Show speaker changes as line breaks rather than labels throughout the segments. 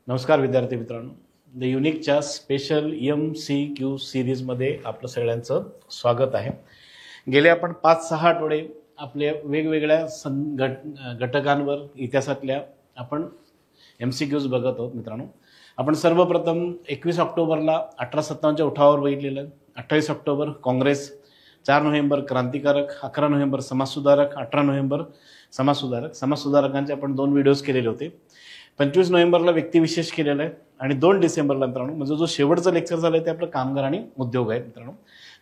नमस्कार विद्यार्थी मित्रांनो, द युनिकच्या स्पेशल MCQ सिरीजमध्ये आपलं सगळ्यांचं स्वागत आहे. गेले आपण 5-6 आठवडे आपल्या वेगवेगळ्या घटकांवर इतिहासातल्या आपण MCQs बघत आहोत. मित्रांनो, आपण सर्वप्रथम 21 ऑक्टोबरला 1857च्या उठावावर बघितलेलं, 28 ऑक्टोबर काँग्रेस, 4 नोव्हेंबर क्रांतिकारक, 11 नोव्हेंबर समाजसुधारक, 18 नोव्हेंबर समाजसुधारकांचे आपण 2 व्हिडिओज केलेले होते. 25 नोव्हेंबरला व्यक्तिविशेष केलेला आहे आणि 2 डिसेंबरला मित्रांनो म्हणजे जो शेवटचं लेक्चर झालं ते आपलं कामगार आणि उद्योग आहे. मित्रांनो,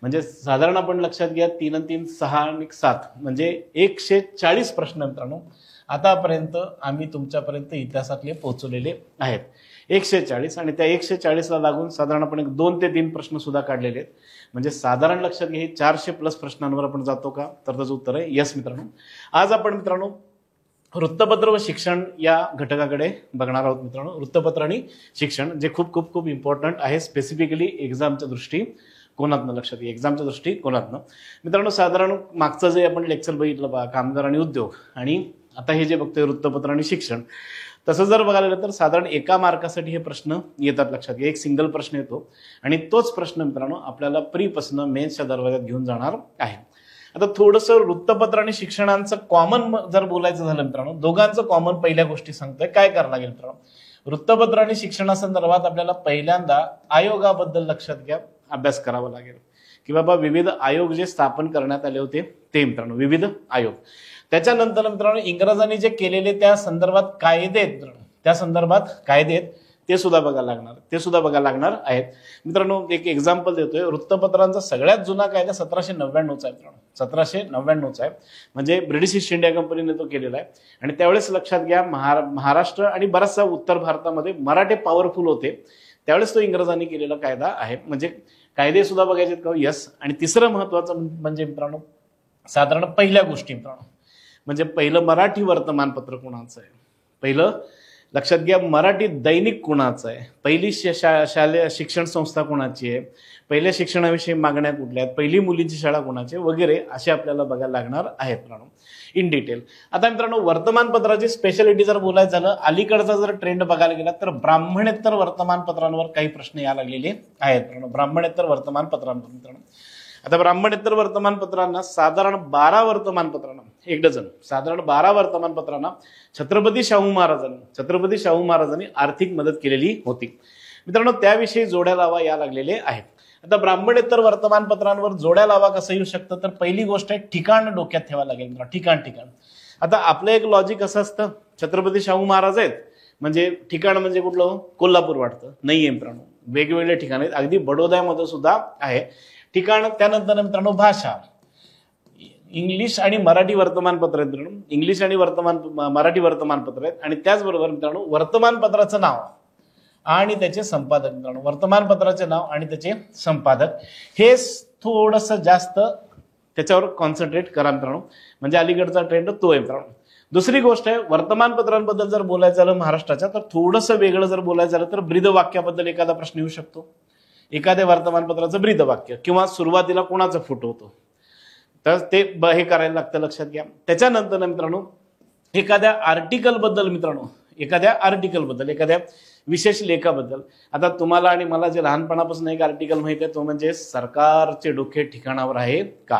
म्हणजे साधारण आपण लक्षात घ्या 3 आणि 3 6 आणि 7 म्हणजे 140 प्रश्न मित्रांनो आतापर्यंत आम्ही तुमच्यापर्यंत इतिहासातले पोहोचवलेले आहेत. 140 आणि त्या 140ला लागून साधारण आपण 2 ते 3 प्रश्न सुद्धा काढलेले आहेत. म्हणजे साधारण लक्षात घ्या 400+ प्रश्नांवर आपण जातो का, तर त्याचं उत्तर आहे यस. मित्रांनो, आज आपण मित्रांनो वृत्तपत्र व शिक्षण या घटकाकडे बघणार आहोत. मित्रांनो, वृत्तपत्र आणि शिक्षण जे खूप खूप खूप इम्पॉर्टंट आहे स्पेसिफिकली एक्झामच्या दृष्टिकोनातनं. लक्षात घ्या एक्झामच्या दृष्टिकोनातनं. मित्रांनो, साधारण मागचं जे आपण लेक्चर बघितलं बघा कामगार आणि उद्योग, आणि आता हे जे बघतोय वृत्तपत्र आणि शिक्षण, तसं जर बघायला गेलं तर साधारण 1 मार्कासाठी हे प्रश्न येतात. लक्षात घ्या एक सिंगल प्रश्न येतो आणि तोच प्रश्न मित्रांनो आपल्याला प्रीपासून मेन्सच्या दरवाज्यात घेऊन जाणार आहे. आता थोडंसं वृत्तपत्र आणि शिक्षणाचं कॉमन जर बोलायचं झालं मित्रांनो, दोघांचं कॉमन पहिल्या गोष्टी सांगतोय. काय करावं लागेल मित्रांनो, वृत्तपत्र आणि शिक्षणासंदर्भात आपल्याला पहिल्यांदा आयोगाबद्दल लक्षात घ्या अभ्यास करावा लागेल की बाबा विविध आयोग जे स्थापन करण्यात आले होते ते मित्रांनो विविध आयोग. त्याच्यानंतर मित्रांनो इंग्रजांनी जे केलेले त्या संदर्भात कायदे आहेत मित्रांनो, त्या संदर्भात कायदे आहेत ते सुद्धा बघायला लागणार आहेत. मित्रांनो, एक एक्झाम्पल देतोय. वृत्तपत्रांचा सगळ्यात जुना कायदा 1799चा आहे मित्रांनो, 1799चा आहे. म्हणजे ब्रिटिश ईस्ट इंडिया कंपनीने तो केलेला आहे. आणि त्यावेळेस लक्षात घ्या महाराष्ट्र आणि बराचसा उत्तर भारतामध्ये मराठे पॉवरफुल होते, त्यावेळेस तो इंग्रजांनी केलेला कायदा आहे. म्हणजे कायदे सुद्धा बघायचे का यस. आणि तिसरं महत्वाचं म्हणजे मित्रांनो साधारण पहिल्या गोष्टी मित्रांनो म्हणजे पहिलं मराठी वर्तमानपत्र कोणाचं आहे, पहिलं लक्षात घ्या मराठी दैनिक कोणाचं आहे, पहिली शालेय शिक्षण संस्था कोणाची आहे, पहिल्या शिक्षणाविषयी मागण्या कुठल्या आहेत, पहिली मुलींची शाळा कोणाची वगैरे असे आपल्याला बघायला लागणार आहेत मित्रांनो इन डिटेल. आता मित्रांनो वर्तमानपत्राची स्पेशालिटी जर बोलायचं झालं, अलीकडचा जर ट्रेंड बघायला गेला तर ब्राह्मणेतर वर्तमानपत्रांवर काही प्रश्न या लागलेले आहेत मित्रांनो. ब्राह्मणेतर वर्तमानपत्रांवर मित्रांनो आता ब्राह्मणेतर वर्तमानपत्रांना साधारण 12 वर्तमानपत्रांना 1 डझन साधारण 12 वर्तमानपत्रांना छत्रपती शाहू महाराजांनी आर्थिक मदत केलेली होती. मित्रांनो, त्याविषयी जोड्या लावा या लागलेले आहेत. आता ब्राह्मणेतर वर्तमानपत्रांवर जोड्या लावा कसं येऊ शकतं, तर पहिली गोष्ट आहे ठिकाण डोक्यात ठेवावं लागेल. ठिकाण आता आपलं एक लॉजिक असं असतं, छत्रपती शाहू महाराज आहेत म्हणजे ठिकाण म्हणजे कुठलं, कोल्हापूर वाटतं, नाहीये मित्रांनो. वेगवेगळे ठिकाण आहेत, अगदी बडोद्यामध्ये सुद्धा आहे ठिकाण. त्यानंतर मित्रांनो भाषा, इंग्लिश आणि मराठी वर्तमानपत्र आहेत मित्रांनो, इंग्लिश आणि मराठी वर्तमानपत्र आहेत. आणि त्याचबरोबर मित्रांनो वर्तमानपत्राचं नाव आणि त्याचे संपादक मित्रांनो, वर्तमानपत्राचे नाव आणि त्याचे संपादक हे थोडंसं जास्त त्याच्यावर कॉन्सन्ट्रेट करा मित्रांनो. म्हणजे अलीकडचा ट्रेंड तो आहे मित्रांनो. दुसरी गोष्ट आहे वर्तमानपत्रांबद्दल जर बोलायचं झालं महाराष्ट्राच्या, तर थोडंसं वेगळं जर बोलायचं झालं तर ब्रीदवाक्याबद्दल एखादा प्रश्न येऊ शकतो. एखाद्या वर्तमानपत्राचं ब्रीदवाक्य किंवा सुरुवातीला कोणाचा फोटो होतो तर ते हे करायला लागतं, लक्षात घ्या. त्याच्यानंतर मित्रांनो एखाद्या आर्टिकलबद्दल मित्रांनो एखाद्या विशेष लेखाबद्दल. आता तुम्हाला आणि मला जे लहानपणापासून एक आर्टिकल माहिती आहे तो म्हणजे सरकारचे डोके ठिकाणावर आहे का,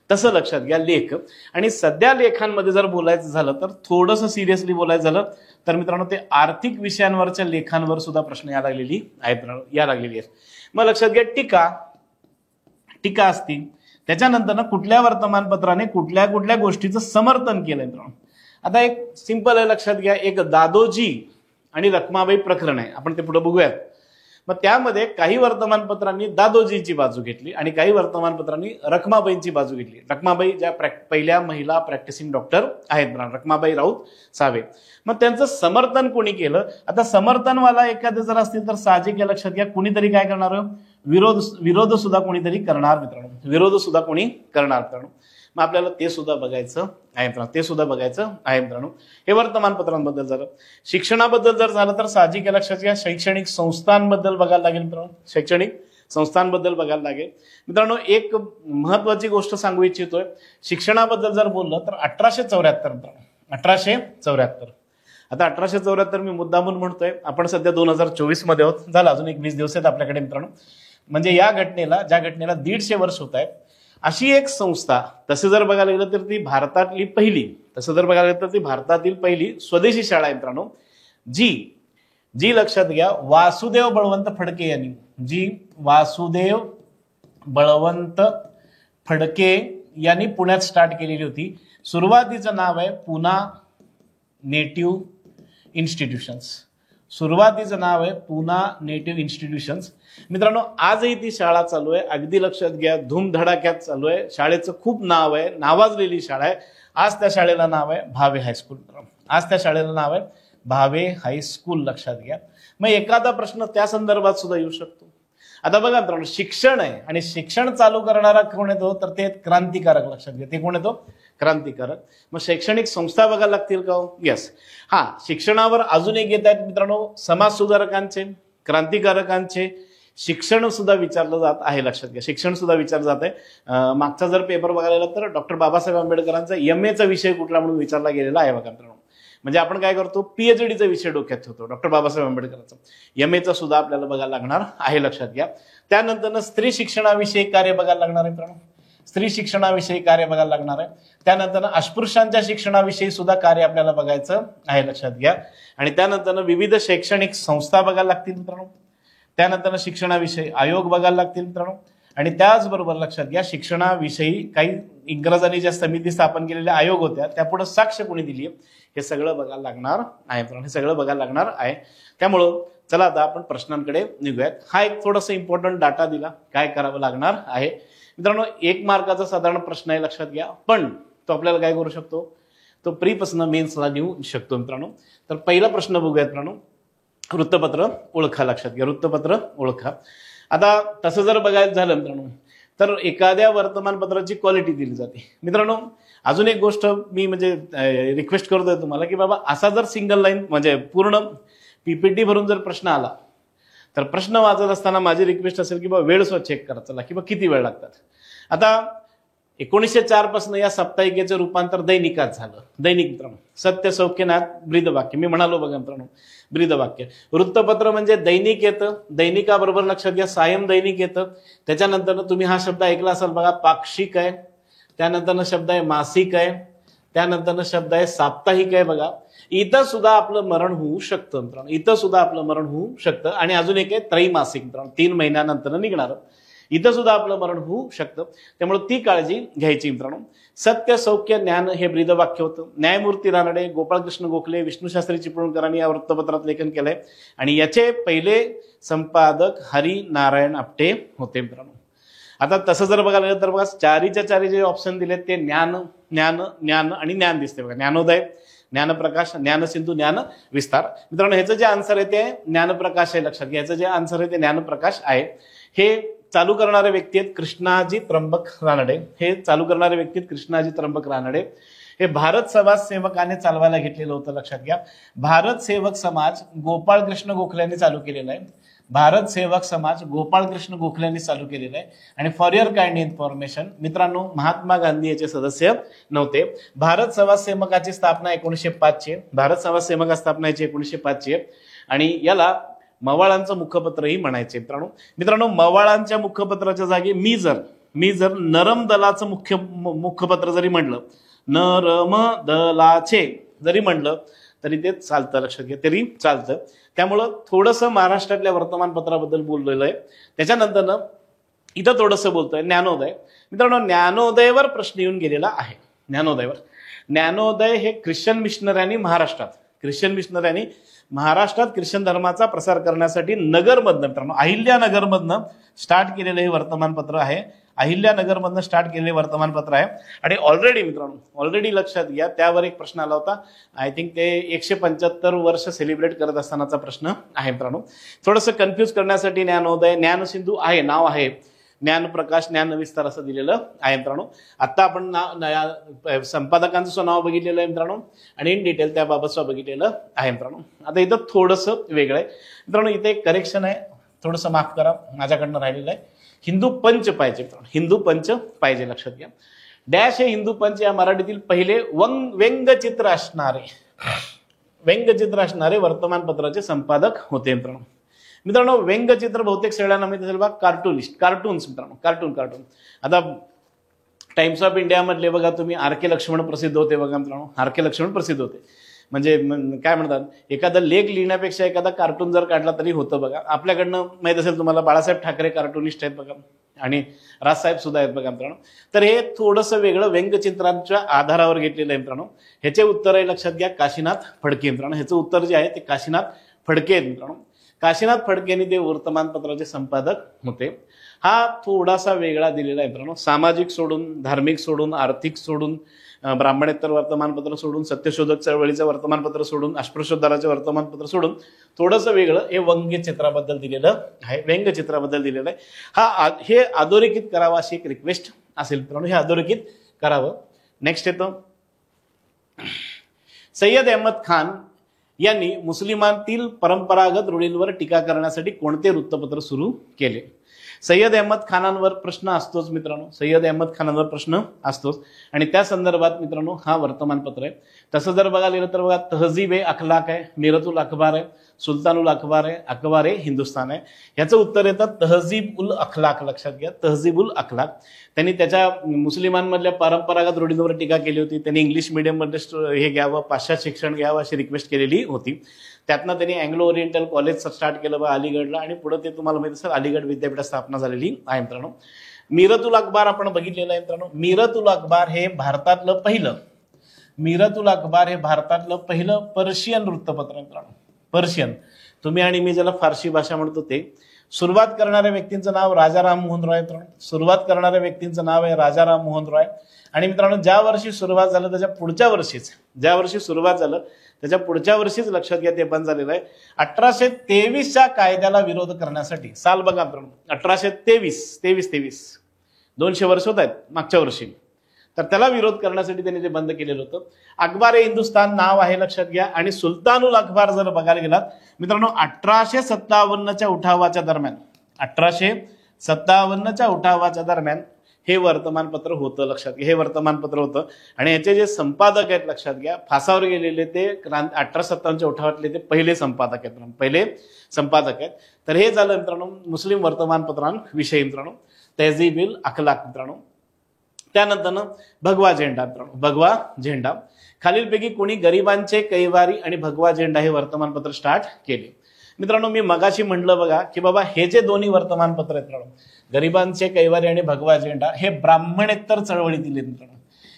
तसं लक्षात घ्या लेख. आणि सध्या लेखांमध्ये जर बोलायचं झालं तर थोडंसं सिरियसली बोलायचं झालं तर मित्रांनो ते आर्थिक विषयांवरच्या लेखांवर सुद्धा प्रश्न या लागलेली आहेत. मग लक्षात घ्या टीका असती. त्याच्यानंतर ना कुठल्या वर्तमानपत्राने कुठल्या गोष्टीचं समर्थन केलंय मित्रांनो. आता एक सिंपल आहे, लक्षात घ्या एक दादोजी आणि रखमाबाई प्रकरण आहे, आपण ते पुढे बघूयात. मग त्यामध्ये काही वर्तमानपत्रांनी दादोजीची बाजू घेतली आणि काही वर्तमानपत्रांनी रखमाबाईंची बाजू घेतली. रखमाबाई ज्या पहिल्या महिला प्रॅक्टिसिंग डॉक्टर आहेत रखमाबाई राऊत सावे. मग त्यांचं समर्थन कोणी केलं, आता समर्थनवाला एखादं जर असतील तर साहजिक आहे, लक्षात घ्या कुणीतरी काय करणार, विरोध सुद्धा कोणीतरी करणार मित्रांनो, मित्रांनो. मग आपल्याला ते सुद्धा बघायचं आहे मित्रांनो. हे वर्तमानपत्रांबद्दल झालं. शिक्षणाबद्दल जर झालं तर साहजिक आहे, लक्षात घ्या शैक्षणिक संस्थांबद्दल बघायला लागेल मित्रांनो. एक महत्वाची गोष्ट सांगू इच्छितोय, शिक्षणाबद्दल जर बोललं तर 1874 आता 1874 मी मुद्दामून म्हणतोय, आपण सध्या 2024 मध्ये आहोत, झालं अजून एक 20 दिवस आहेत आपल्याकडे मित्रांनो. म्हणजे या घटनेला, ज्या घटनेला 150 वर्ष होत आहेत, अशी एक संस्था, तसं जर बघायला गेलं तर ती भारतातली पहिली स्वदेशी शाळा आहे मित्रांनो, जी लक्षात घ्या वासुदेव बळवंत फडके यांनी, वासुदेव बळवंत फडके यांनी पुण्यात स्टार्ट केलेली होती. सुरुवातीचं नाव आहे पुणा नेटिव्ह इन्स्टिट्यूशन्स. मित्रांनो आजही ती शाळा चालू आहे, अगदी लक्षात घ्या, धूमधडाक्यात चालू आहे. शाळेचं खूप नाव आहे, नावाजलेली शाळा आहे. आज त्या शाळेला नाव आहे भावे हायस्कूल. लक्षात घ्या. मग एखादा प्रश्न त्या संदर्भात सुद्धा येऊ शकतो. आता बघा मित्रांनो, शिक्षण आहे आणि शिक्षण चालू करणारा कोण येतो तर ते क्रांतिकारक. लक्षात घ्या, ते कोण येतो? क्रांतिकारक. मग शैक्षणिक संस्था बघायला लागतील का? येस. शिक्षणावर अजून एक येत आहेत मित्रांनो, समाज सुधारकांचे, क्रांतिकारकांचे शिक्षण सुद्धा विचारलं जात आहे. लक्षात घ्या, शिक्षण सुद्धा विचारलं जात आहे. मागचा जर पेपर बघायला गेला तर डॉक्टर बाबासाहेब आंबेडकरांचा MA चा विषय कुठला म्हणून विचारला गेलेला आहे बघा मित्रांनो. म्हणजे आपण काय करतो, PhDचा विषय डोक्यात ठेवतो, डॉक्टर बाबासाहेब आंबेडकरांचा. MA चा सुद्धा आपल्याला बघायला लागणार आहे. लक्षात घ्या. त्यानंतर स्त्री शिक्षणाविषयी कार्य बघायला लागणार आहे मित्रांनो, त्यानंतर अस्पृश्यांच्या शिक्षणाविषयी सुद्धा कार्य आपल्याला बघायचं आहे. लक्षात घ्या. आणि त्यानंतर विविध शैक्षणिक संस्था बघायला लागतील मित्रांनो, त्यानंतर शिक्षणाविषयी आयोग बघायला लागतील मित्रांनो. आणि त्याचबरोबर लक्षात घ्या, शिक्षणाविषयी काही इंग्रजांनी ज्या समिती स्थापन केलेल्या आयोग होत्या त्या पुढे साक्ष कोणी दिली हे सगळं बघायला लागणार आहे. त्यामुळं चला आता आपण प्रश्नांकडे निघूयात. हा एक थोडासा इम्पॉर्टंट डाटा दिला, काय करावं लागणार आहे मित्रांनो. 1 मार्काचा साधारण प्रश्न आहे. लक्षात घ्या. पण तो आपल्याला काय करू शकतो, तो प्रीपासून मेन्सला नेऊ शकतो मित्रांनो. तर पहिला प्रश्न बघूयात मित्रांनो, वृत्तपत्र ओळखा. लक्षात घ्या, वृत्तपत्र ओळखा. आता तसं जर बघायचं झालं मित्रांनो तर एखाद्या वर्तमानपत्राची क्वालिटी दिली जाते मित्रांनो. अजून एक गोष्ट मी म्हणजे रिक्वेस्ट करतोय तुम्हाला की बाबा, असा जर सिंगल लाईन म्हणजे पूर्ण PPT भरून जर प्रश्न आला तर प्रश्न वाचत असताना माझी रिक्वेस्ट असेल की बाबा वेळ स्वतः चेक करा, चला की बाबा किती वेळ लागतात. आता 1904 पासून या साप्ताहिकेचं रूपांतर दैनिकात झालं. दैनिक मित्रांनो, सत्य सौख्यनाथ ब्रीदवाक्य, मी म्हणालो बघा मित्रांनो, ब्रीदवाक्य. वृत्तपत्र म्हणजे दैनिक येतं, दैनिकाबरोबर लक्षात घ्या सायम दैनिक येतं. त्याच्यानंतर तुम्ही हा शब्द ऐकला असाल बघा, पाक्षिक आहे, त्यानंतर शब्द आहे मासिक आहे, त्यानंतर शब्द आहे साप्ताहिक आहे. बघा इथं सुद्धा आपलं मरण होऊ शकतं मित्रांनो, आणि अजून एक आहे त्रैमासिक मित्रांनो, 3 महिन्यानंतर निघणार, इथं सुद्धा आपलं मरण होऊ शकतं. त्यामुळे ती काळजी घ्यायची मित्रांनो. सत्य सौख्य ज्ञान हे ब्रीदवाक्य होतं. न्यायमूर्ती रानडे, गोपाळकृष्ण गोखले, विष्णूशास्त्री चिपळूणकरांनी या वृत्तपत्रात लेखन केलंय आणि याचे पहिले संपादक हरी नारायण आपटे होते मित्रांनो. आता तसं जर बघायला गेलं तर बघा, चारीच्या चारी जे ऑप्शन दिले ते ज्ञान ज्ञान ज्ञान आणि ज्ञान दिसते बघा. ज्ञानोदय, ज्ञानप्रकाश, ज्ञानसिंधू, ज्ञान विस्तार. मित्रांनो ह्याचं जे आन्सर आहे ते ज्ञानप्रकाश आहे. लक्षात घ्या, ह्याचं जे आन्सर आहे ते ज्ञानप्रकाश आहे. हे चालू करणारे व्यक्ती आहेत कृष्णाजी त्र्यंबक रानडे. हे भारत समाज सेवकाने चालवायला घेतलेलं होतं. लक्षात घ्या, भारत सेवक समाज गोपाळकृष्ण गोखल्यांनी चालू केलेला आहे. आणि फॉर युअर काइंड इन्फॉर्मेशन मित्रांनो, महात्मा गांधी याचे सदस्य नव्हते. भारत समाज सेवकाची स्थापना 1905 1905 आणि याला मवाळांचं मुखपत्रही म्हणायचे मित्रांनो. मवाळांच्या मुखपत्राच्या जागी मी जर नरम दलाचं मुखपत्र जरी म्हणलं, नरम दलाचे जरी म्हणलं तरी ते चालतं. लक्षात घ्या, तरी चालतं. त्यामुळं थोडंसं महाराष्ट्रातल्या वर्तमानपत्राबद्दल बोललेलं आहे. त्याच्यानंतर इथं थोडंसं बोलतोय ज्ञानोदय. मित्रांनो, ज्ञानोदयवर प्रश्न येऊन गेलेला आहे. ज्ञानोदय हे ख्रिश्चन मिशनऱ्यांनी महाराष्ट्रात ख्रिश्चन धर्माचा प्रसार करण्यासाठी नगरमधनं मित्रांनो, अहिल्यानगरमधनं स्टार्ट केलेलं हे वर्तमानपत्र आहे. आणि ऑलरेडी लक्षात घ्या, त्यावर एक प्रश्न आला होता. आय थिंक ते 175 वर्ष सेलिब्रेट करत असतानाचा प्रश्न आहे मित्रांनो. थोडंसं कन्फ्युज करण्यासाठी ज्ञानोदय, ज्ञानसिंधू आहे, नाव आहे, ज्ञानप्रकाश, ज्ञानविस्तार असं दिलेलं आहे मित्रांनो. आता आपण संपादकांचं नाव बघितलेलं आहे मित्रांनो आणि इन डिटेल त्याबाबतचं बघितलेलं आहे मित्रांनो. आता इथं थोडंसं वेगळं आहे मित्रांनो, इथे एक करेक्शन आहे, थोडंसं माफ करा, माझ्याकडनं राहिलेलं आहे. हिंदू पंच पाहिजे मित्रांनो, हिंदू पंच पाहिजे. लक्षात घ्या, डॅश हे हिंदू पंच या मराठीतील पहिले व्यंगचित्र असणारे व्यंगचित्र असणारे वर्तमानपत्राचे संपादक होते मित्रांनो. मित्रांनो व्यंगचित्र बहुतेक सगळ्यांना माहिती असेल बघा, कार्टून्स मित्रांनो, कार्टून. आता टाइम्स ऑफ इंडिया मधले बघा तुम्ही आर के लक्ष्मण प्रसिद्ध होते बघा मित्रांनो, आर के लक्ष्मण प्रसिद्ध होते. म्हणजे काय म्हणतात, एखादा लेख लिहिण्यापेक्षा एखादा कार्टून जर काढला तरी होतं बघा. आपल्याकडनं माहित असेल तुम्हाला बाळासाहेब ठाकरे कार्टूनिस्ट आहेत बघा, आणि राजसाहेब सुद्धा आहेत बघा मित्रांनो. तर हे थोडंसं वेगळं व्यंगचित्रांच्या आधारावर घेतलेलं आहे मित्रांनो. ह्याचे उत्तर आहे लक्षात घ्या, काशीनाथ फडके मित्रांनो. ह्याचं उत्तर जे आहे ते काशीनाथ फडके आहेत मित्रांनो. काशीनाथ फडकेंनी ते वर्तमानपत्राचे संपादक होते. हा थोडासा वेगळा दिलेला आहे मित्रांनो. सामाजिक सोडून, धार्मिक सोडून, आर्थिक सोडून, ब्राह्मणेतर वर्तमानपत्र सोडून, सत्यशोधक चळवळीचं वर्तमानपत्र सोडून, अस्पृश्योद्धाराचे वर्तमानपत्र सोडून थोडंसं वेगळं हे व्यंगचित्राबद्दल दिलेलं आहे, व्यंगचित्राबद्दल दिलेलं आहे. हे अधोरेखित करावं अशी एक रिक्वेस्ट असेल मित्रांनो, हे अधोरेखित करावं. नेक्स्ट येतं, सय्यद अहमद खान यांनी मुस्लिमांतील परंपरागत रूढींवर टीका करण्यासाठी कोणते वृत्तपत्र सुरू केले? सय्यद अहमद खानांवर प्रश्न असतोच मित्रांनो, सय्यद अहमद खानांवर प्रश्न असतोच, आणि त्या संदर्भात मित्रांनो हा वर्तमानपत्र आहे. तसं जर बघायला गेलं तर बघा, तहजीब ए अखलाक आहे, मिरतुल अखबार आहे, सुलतानुल अखबार आहे, अखबार ए हिंदुस्तान आहे. याचं उत्तर येतं तहजीब उल अखलाक. लक्षात घ्या, तहजीब उल अखलाक. त्यांनी त्याच्या मुस्लिमांमधल्या परंपरागत रूढींवर टीका केली होती. त्यांनी इंग्लिश मीडियममध्ये हे घ्यावं, पाश्चात्य शिक्षण घ्यावं अशी रिक्वेस्ट केलेली होती. त्यातनं त्यांनी अँग्लो ओरिएंटल कॉलेज स्टार्ट केलं बा अलीगडला, आणि पुढे ते तुम्हाला माहिती असेल अलीगड विद्यापीठ स्थापना झालेली आहे मित्रांनो. मिरतुल अखबार आपण बघितलेलं आहे मित्रांनो. मिरतुल अखबार हे भारतातलं पहिलं पर्शियन वृत्तपत्र मित्रांनो. पर्शियन, तुम्ही आणि मी ज्याला फारसी भाषा म्हणतो ते. सुरुवात करणाऱ्या व्यक्तींचं नाव राजाराम मोहन रॉय मित्रांनो. सुरुवात करणाऱ्या व्यक्तींचं नाव आहे राजाराम मोहन रॉय. आणि मित्रांनो ज्या वर्षी सुरुवात झालं त्याच्या पुढच्या वर्षीच लक्षात घ्या ते बंद झालेलं आहे. 1823च्या कायद्याला विरोध करण्यासाठी, साल बघा मित्रांनो, 1823, 200 वर्ष होत आहेत मागच्या वर्षी, तर त्याला विरोध करण्यासाठी त्यांनी ते बंद केलेलं होतं. अखबार ए हिंदुस्तान नाव आहे लक्षात घ्या. आणि सुलतानुल अखबार जर बघायला गेलात मित्रांनो, 1857च्या उठावाच्या दरम्यान हे वर्तमानपत्र होतं. लक्षात घ्या, हे वर्तमानपत्र होतं. आणि याचे जे संपादक आहेत लक्षात घ्या, फासावर गेलेले ते 1857च्या उठावातले ते पहिले संपादक आहेत. तर हे झालं मित्रांनो मुस्लिम वर्तमानपत्रांविषयी मित्रांनो, तहजीब अखलाक मित्रांनो. त्यानंतर भगवा झेंडा मित्रांनो, भगवा झेंडा. खालीलपैकी कोणी गरिबांचे कैवारी आणि भगवा झेंडा हे वर्तमानपत्र स्टार्ट केले? मित्रांनो मी मगाशी म्हटलं बघा की बाबा हे जे दोन्ही वर्तमानपत्र आहेत मित्रांनो, गरिबांचे कैवारी आणि भगवा झेंडा, हे ब्राह्मणेतर चळवळीतील आहेत मित्रांनो.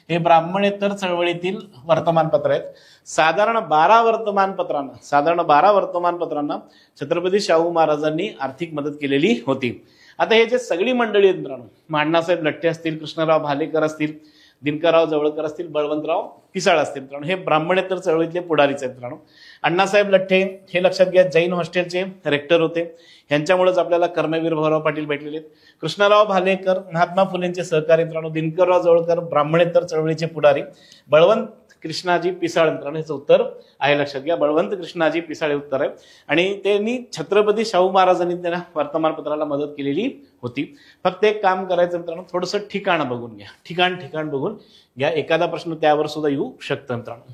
हे ब्राह्मणेतर चळवळीतील वर्तमानपत्र आहेत. साधारण 12 वर्तमानपत्रांना छत्रपती शाहू महाराजांनी आर्थिक मदत केलेली होती. आता हे जे सगळी मंडळी आहेत मित्रांनो, अण्णासाहेब लठ्ठे असतील, कृष्णराव भालेकर असतील, दिनकरराव जवळकर असतील, बळवंतराव पिसाळ असतील मित्रांनो, हे ब्राह्मणेतर चळवळीतले पुढारीच आहेत मित्रांनो. अण्णासाहेब लठ्ठे हे लक्षात घ्या जैन हॉस्टेलचे रेक्टर होते. यांच्यामुळेच आपल्याला कर्मवीर भाऊराव पाटील भेटलेले आहेत. कृष्णराव भालेकर महात्मा फुलेंचे सहकारी मित्रांनो, दिनकरराव जवळकर ब्राह्मणेतर चळवळीचे पुढारी, बळवंत कृष्णाजी पिसाळ मित्रांनो, ह्याचं उत्तर आहे लक्षात घ्या, बळवंत कृष्णाजी पिसाळ हे उत्तर आहे. आणि त्यांनी छत्रपती शाहू महाराजांनी त्यांना वर्तमानपत्राला मदत केलेली होती. फक्त एक काम करायचं मित्रांनो, थोडंसं ठिकाण बघून घ्या, ठिकाण बघून घ्या. एखादा प्रश्न त्यावर सुद्धा येऊ शकतं मित्रांनो.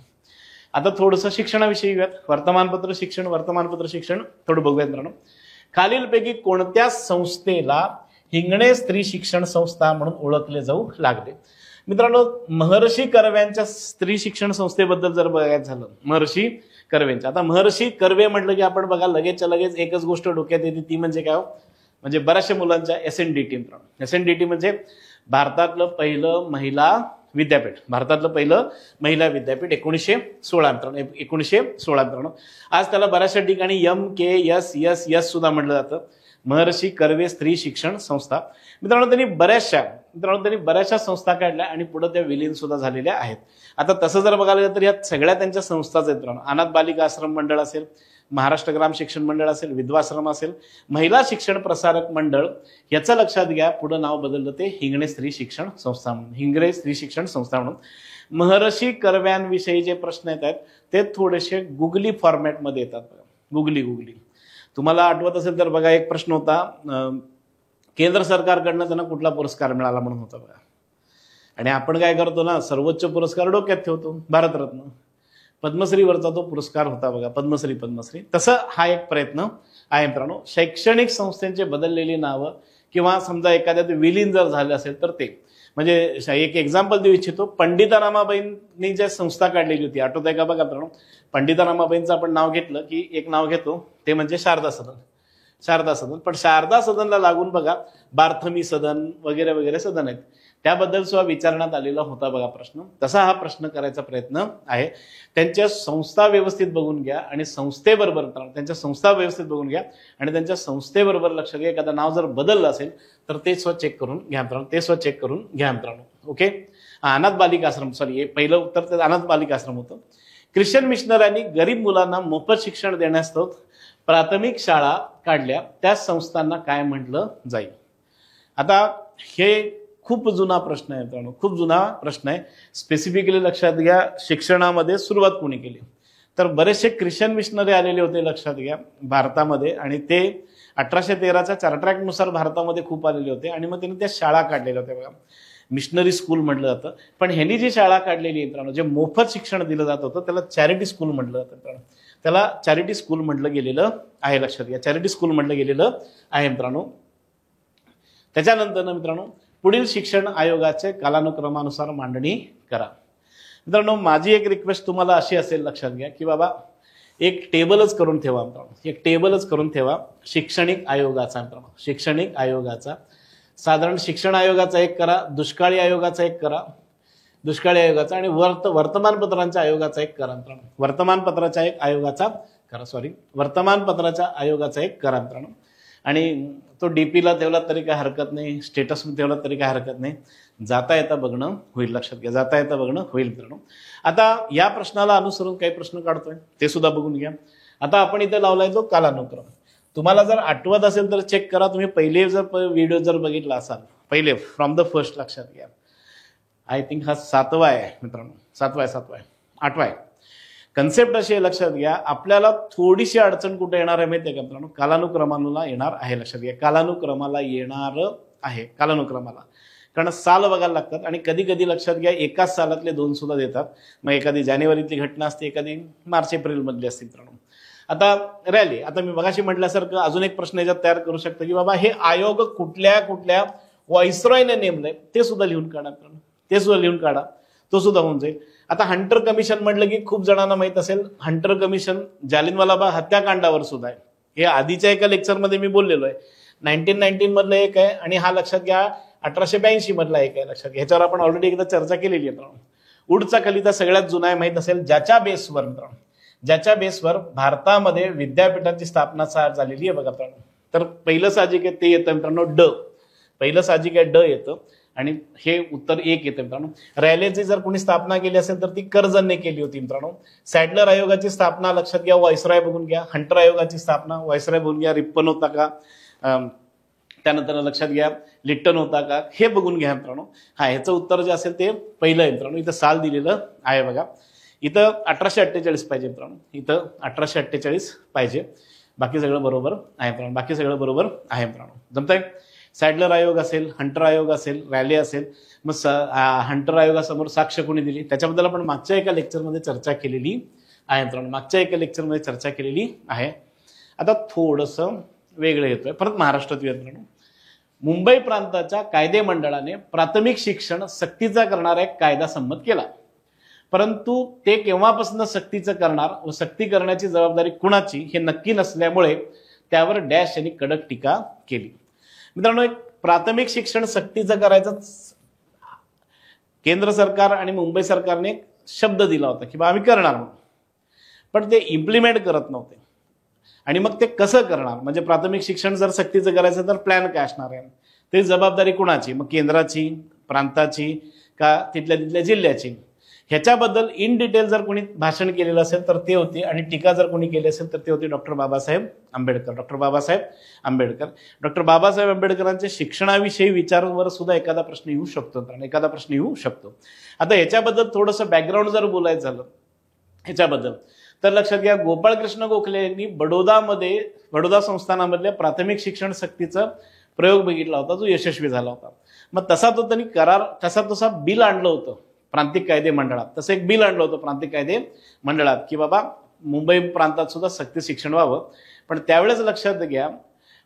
आता थोडंसं शिक्षणाविषयी घेऊयात. वर्तमानपत्र शिक्षण थोडं बघूयात मित्रांनो. खालीलपैकी कोणत्या संस्थेला हिंगणे स्त्री शिक्षण संस्था म्हणून ओळखले जाऊ लागले? मित्रांनो महर्षी कर्व्यांच्या स्त्री शिक्षण संस्थेबद्दल जर बघायचं झालं, महर्षी कर्वेंच्या. आता महर्षी कर्वे म्हटलं की आपण बघा लगेच एकच गोष्ट डोक्यात येते, ती म्हणजे काय? म्हणजे बऱ्याचशा मुलांच्या SNDT मित्रांनो. SNDT म्हणजे भारतातलं पहिलं महिला विद्यापीठ, 1916 मित्रांनो. आज त्याला बऱ्याचशा ठिकाणी MKSSS सुद्धा म्हटलं जातं, महर्षी कर्वे स्त्री शिक्षण संस्था. मित्रांनो त्यांनी बऱ्याचशा संस्था काढल्या आणि पुढे त्या विलीन सुद्धा झालेल्या आहेत. आता तसं जर बघायला गेलं तर या सगळ्या त्यांच्या संस्थाच आहेत मित्रांनो. अनाथ बालिका आश्रम मंडळ असेल, महाराष्ट्र ग्राम शिक्षण मंडळ असेल, विधवाश्रम असेल, महिला शिक्षण प्रसारक मंडळ, याचं लक्षात घ्या पुढे नाव बदललं ते हिंगणे स्त्री शिक्षण संस्था म्हणून. महर्षी कर्व्यांविषयी जे प्रश्न येत आहेत ते थोडेसे गुगली फॉर्मॅटमध्ये येतात. गुगली तुम्हाला आठवत असेल तर बघा, एक प्रश्न होता केंद्र सरकारकडनं त्यांना कुठला पुरस्कार मिळाला म्हणून होता बघा. आणि आपण काय करतो ना, सर्वोच्च पुरस्कार डोक्यात ठेवतो, भारतरत्न. पद्मश्रीवरचा तो पुरस्कार होता बघा, पद्मश्री. तसं हा एक प्रयत्न आहे मित्रांनो. शैक्षणिक संस्थांचे बदललेली नावं किंवा समजा एखाद्यात विलीन जर झालं असेल तर ते, म्हणजे एक एक्झाम्पल देऊ इच्छितो. पंडिता रामाबाईंनी ज्या संस्था काढलेली होती, आठवत आहे का बघा मित्रांनो. पंडिता रामाबाईंचं आपण नाव घेतलं की एक नाव घेतो, ते म्हणजे शारदा सदन. पण शारदा सदनला लागून बघा बार्थमी सदन वगैरे वगैरे सदन आहेत, त्याबद्दल सुद्धा विचारण्यात आलेला होता बघा प्रश्न. तसा हा प्रश्न करायचा प्रयत्न आहे. त्यांच्या संस्था व्यवस्थित बघून घ्या आणि संस्थेबरोबर त्यांच्या संस्था व्यवस्थित बघून घ्या आणि त्यांच्या संस्थेबरोबर लक्ष घ्या. एखादं नाव जर बदललं असेल तर ते चेक करून घ्या मित्रांनो. ओके. अनाथ बालिका आश्रम, सॉरी पहिलं उत्तर ते अनाथ बालिका आश्रम होतं. ख्रिश्चन मिशनऱ्यांनी गरीब मुलांना मोफत शिक्षण देण्यास प्राथमिक शाळा काढल्या, त्या संस्थांना काय म्हटलं जाईल? आता हे खूप जुना प्रश्न आहे मित्रांनो, खूप जुना प्रश्न आहे. स्पेसिफिकली लक्षात घ्या, शिक्षणामध्ये सुरुवात कोणी केली? तर बरेचसे ख्रिश्चन मिशनरी आलेले होते लक्षात घ्या भारतामध्ये, आणि ते 1813च्या चार्टर ॲक्टनुसार भारतामध्ये खूप आलेले होते आणि मग त्यांनी त्या शाळा काढलेल्या होत्या बघा. मिशनरी स्कूल म्हटलं जातं. पण ह्यांनी जी शाळा काढलेली आहे मित्रांनो, जे मोफत शिक्षण दिलं जात होतं त्याला चॅरिटी स्कूल म्हटलं जातं मित्रांनो. त्याला चॅरिटी स्कूल म्हटलं गेलेलं आहे, लक्षात घ्या. चॅरिटी स्कूल म्हटलं गेलेलं आहे मित्रांनो. त्याच्यानंतर मित्रांनो पुढील शिक्षण आयोगाचे कालानुक्रमानुसार मांडणी करा. मित्रांनो माझी एक रिक्वेस्ट तुम्हाला अशी असेल, लक्षात घ्या की बाबा एक टेबलच करून ठेवा मित्रांनो, एक टेबलच करून ठेवा शैक्षणिक आयोगाचा मित्रांनो. शैक्षणिक आयोगाचा साधारण शिक्षण आयोगाचा एक करा, दुष्काळी आयोगाचा एक करा, दुष्काळी आयोगाचा, आणि वर्तमानपत्रांच्या आयोगाचा एक करा मित्रांनो. वर्तमानपत्राच्या आयोगाचा एक करा मित्रांनो. आणि तो डीपीला ठेवला तरी काय हरकत नाही, स्टेटस ठेवला तरी काय हरकत नाही. जाता येता बघणं होईल, लक्षात घ्या. जाता येता बघणं होईल मित्रांनो. आता या प्रश्नाला अनुसरून काही प्रश्न काढतोय ते सुद्धा बघून घ्या. आता आपण इथे लावलाय तो कालानुक्रम. तुम्हाला जर आठवत असेल तर चेक करा. तुम्ही पहिले जर व्हिडिओ जर बघितला असाल, पहिले फ्रॉम द फर्स्ट, लक्षात घ्या. आय थिंक हा 7वा आहे मित्रांनो, 8वा आहे. कन्सेप्ट अशी आहे, लक्षात घ्या. आपल्याला थोडीशी अडचण कुठे येणार आहे माहिती आहे का मित्रांनो? कालानुक्रमाला येणार आहे, लक्षात घ्या. कालानुक्रमाला येणार आहे, कालानुक्रमाला. कारण साल बघायला लागतात आणि कधी कधी लक्षात घ्या एकाच सालातले 2 सुद्धा देतात. मग एखादी जानेवारीतली घटना असते, एखादी मार्च एप्रिल मधली असते मित्रांनो. आता रॅली, आता मी मगाशी म्हटल्यासारखं अजून एक प्रश्न याच्यात तयार करू शकतो की बाबा हे आयोग कुठल्या कुठल्या व्हाईसरॉयने नेमलंय ते सुद्धा लिहून काढा मित्रांनो, ते सुद्धा लिहून काढा, तो सुद्धा होऊन जाईल. आता हंटर कमिशन म्हटलं की खूप जणांना माहित असेल, हंटर कमिशन जालियनवाला बाग हत्याकांडावर सुद्धा आहे. हे आधीच्या एका लेक्चरमध्ये मी बोललेलो आहे. 1919 मधलं एक आहे आणि हा लक्षात घ्या 1882 मधला एक आहे, लक्षात घ्या. ह्याच्यावर आपण ऑलरेडी एकदा चर्चा केलेली आहे मित्रांनो. उडचा खलिता सगळ्यात जुना आहे, माहित असेल. ज्याच्या बेसवर भारतामध्ये विद्यापीठाची स्थापना झालेली आहे बघा मित्रांनो. तर पहिलं साहजिक आहे ते येतं मित्रांनो ड येतं आणि हे उत्तर 1 येतं मित्रांनो. रॅलीची जर कोणी स्थापना केली असेल तर ती कर्जनने केली होती मित्रांनो. सॅडलर आयोगाची स्थापना लक्षात घ्या, व्हाईसरॉय बघून घ्या. हंटर आयोगाची स्थापना व्हाईसरॉय बघून घ्या, रिप्पन होता का, त्यानंतर लक्षात घ्या लिट्टन होता का, हे बघून घ्या मित्रांनो. ह्याचं उत्तर जे असेल ते पहिलं आहे मित्रांनो. इथं साल दिलेलं आहे बघा. इथं 1848 पाहिजे मित्रांनो, इथं 1848 पाहिजे. बाकी सगळं बरोबर आहे मित्रांनो, जमतंय. सॅडलर आयोग असेल, हंटर आयोग असेल, रॅली असेल. मग हंटर आयोगासमोर साक्ष कोणी दिली त्याच्याबद्दल आपण मागच्या एका लेक्चरमध्ये चर्चा केलेली आहे मित्रांनो, आता थोडंसं वेगळं येतोय, परत महाराष्ट्रात मित्रांनो. मुंबई प्रांताच्या कायदे मंडळाने प्राथमिक शिक्षण सक्तीचा करणारा एक कायदा संमत केला, परंतु ते केव्हापासून सक्तीचं करणार व सक्ती करण्याची जबाबदारी कुणाची हे नक्की नसल्यामुळे त्यावर डॅश यांनी कडक टीका केली. मित्रांनो, एक प्राथमिक शिक्षण सक्तीचं करायचं केंद्र सरकार आणि मुंबई सरकारने शब्द दिला होता की आम्ही करणार म्हणून, पण ते इम्प्लिमेंट करत नव्हते. आणि मग ते कसं करणार, म्हणजे प्राथमिक शिक्षण जर सक्तीचं करायचं तर प्लॅन काय असणार आहे, ते जबाबदारी कुणाची, मग केंद्राची, प्रांताची का तिथल्या जिल्ह्याची, ह्याच्याबद्दल इन डिटेल जर कोणी भाषण केलेलं असेल तर ते होते, आणि टीका जर कोणी केली असेल तर ते होते डॉक्टर बाबासाहेब आंबेडकर. डॉक्टर बाबासाहेब आंबेडकरांच्या शिक्षणाविषयी विचारांवर सुद्धा एखादा प्रश्न येऊ शकतो. आता ह्याच्याबद्दल थोडंसं बॅकग्राऊंड जर बोलायचं झालं ह्याच्याबद्दल तर लक्षात घ्या, गोपाळकृष्ण गोखले यांनी बडोदा संस्थानामधल्या प्राथमिक शिक्षण सक्तीचा प्रयोग बघितला होता, जो यशस्वी झाला होता. मग तसा तो त्यांनी तसा बिल आणलं होतं प्रांतिक कायदे मंडळात, तसं एक बिल आणलं होतं प्रांतिक कायदे मंडळात की बाबा मुंबई प्रांतात सुद्धा सक्ती शिक्षण व्हावं. पण त्यावेळेस लक्षात घ्या,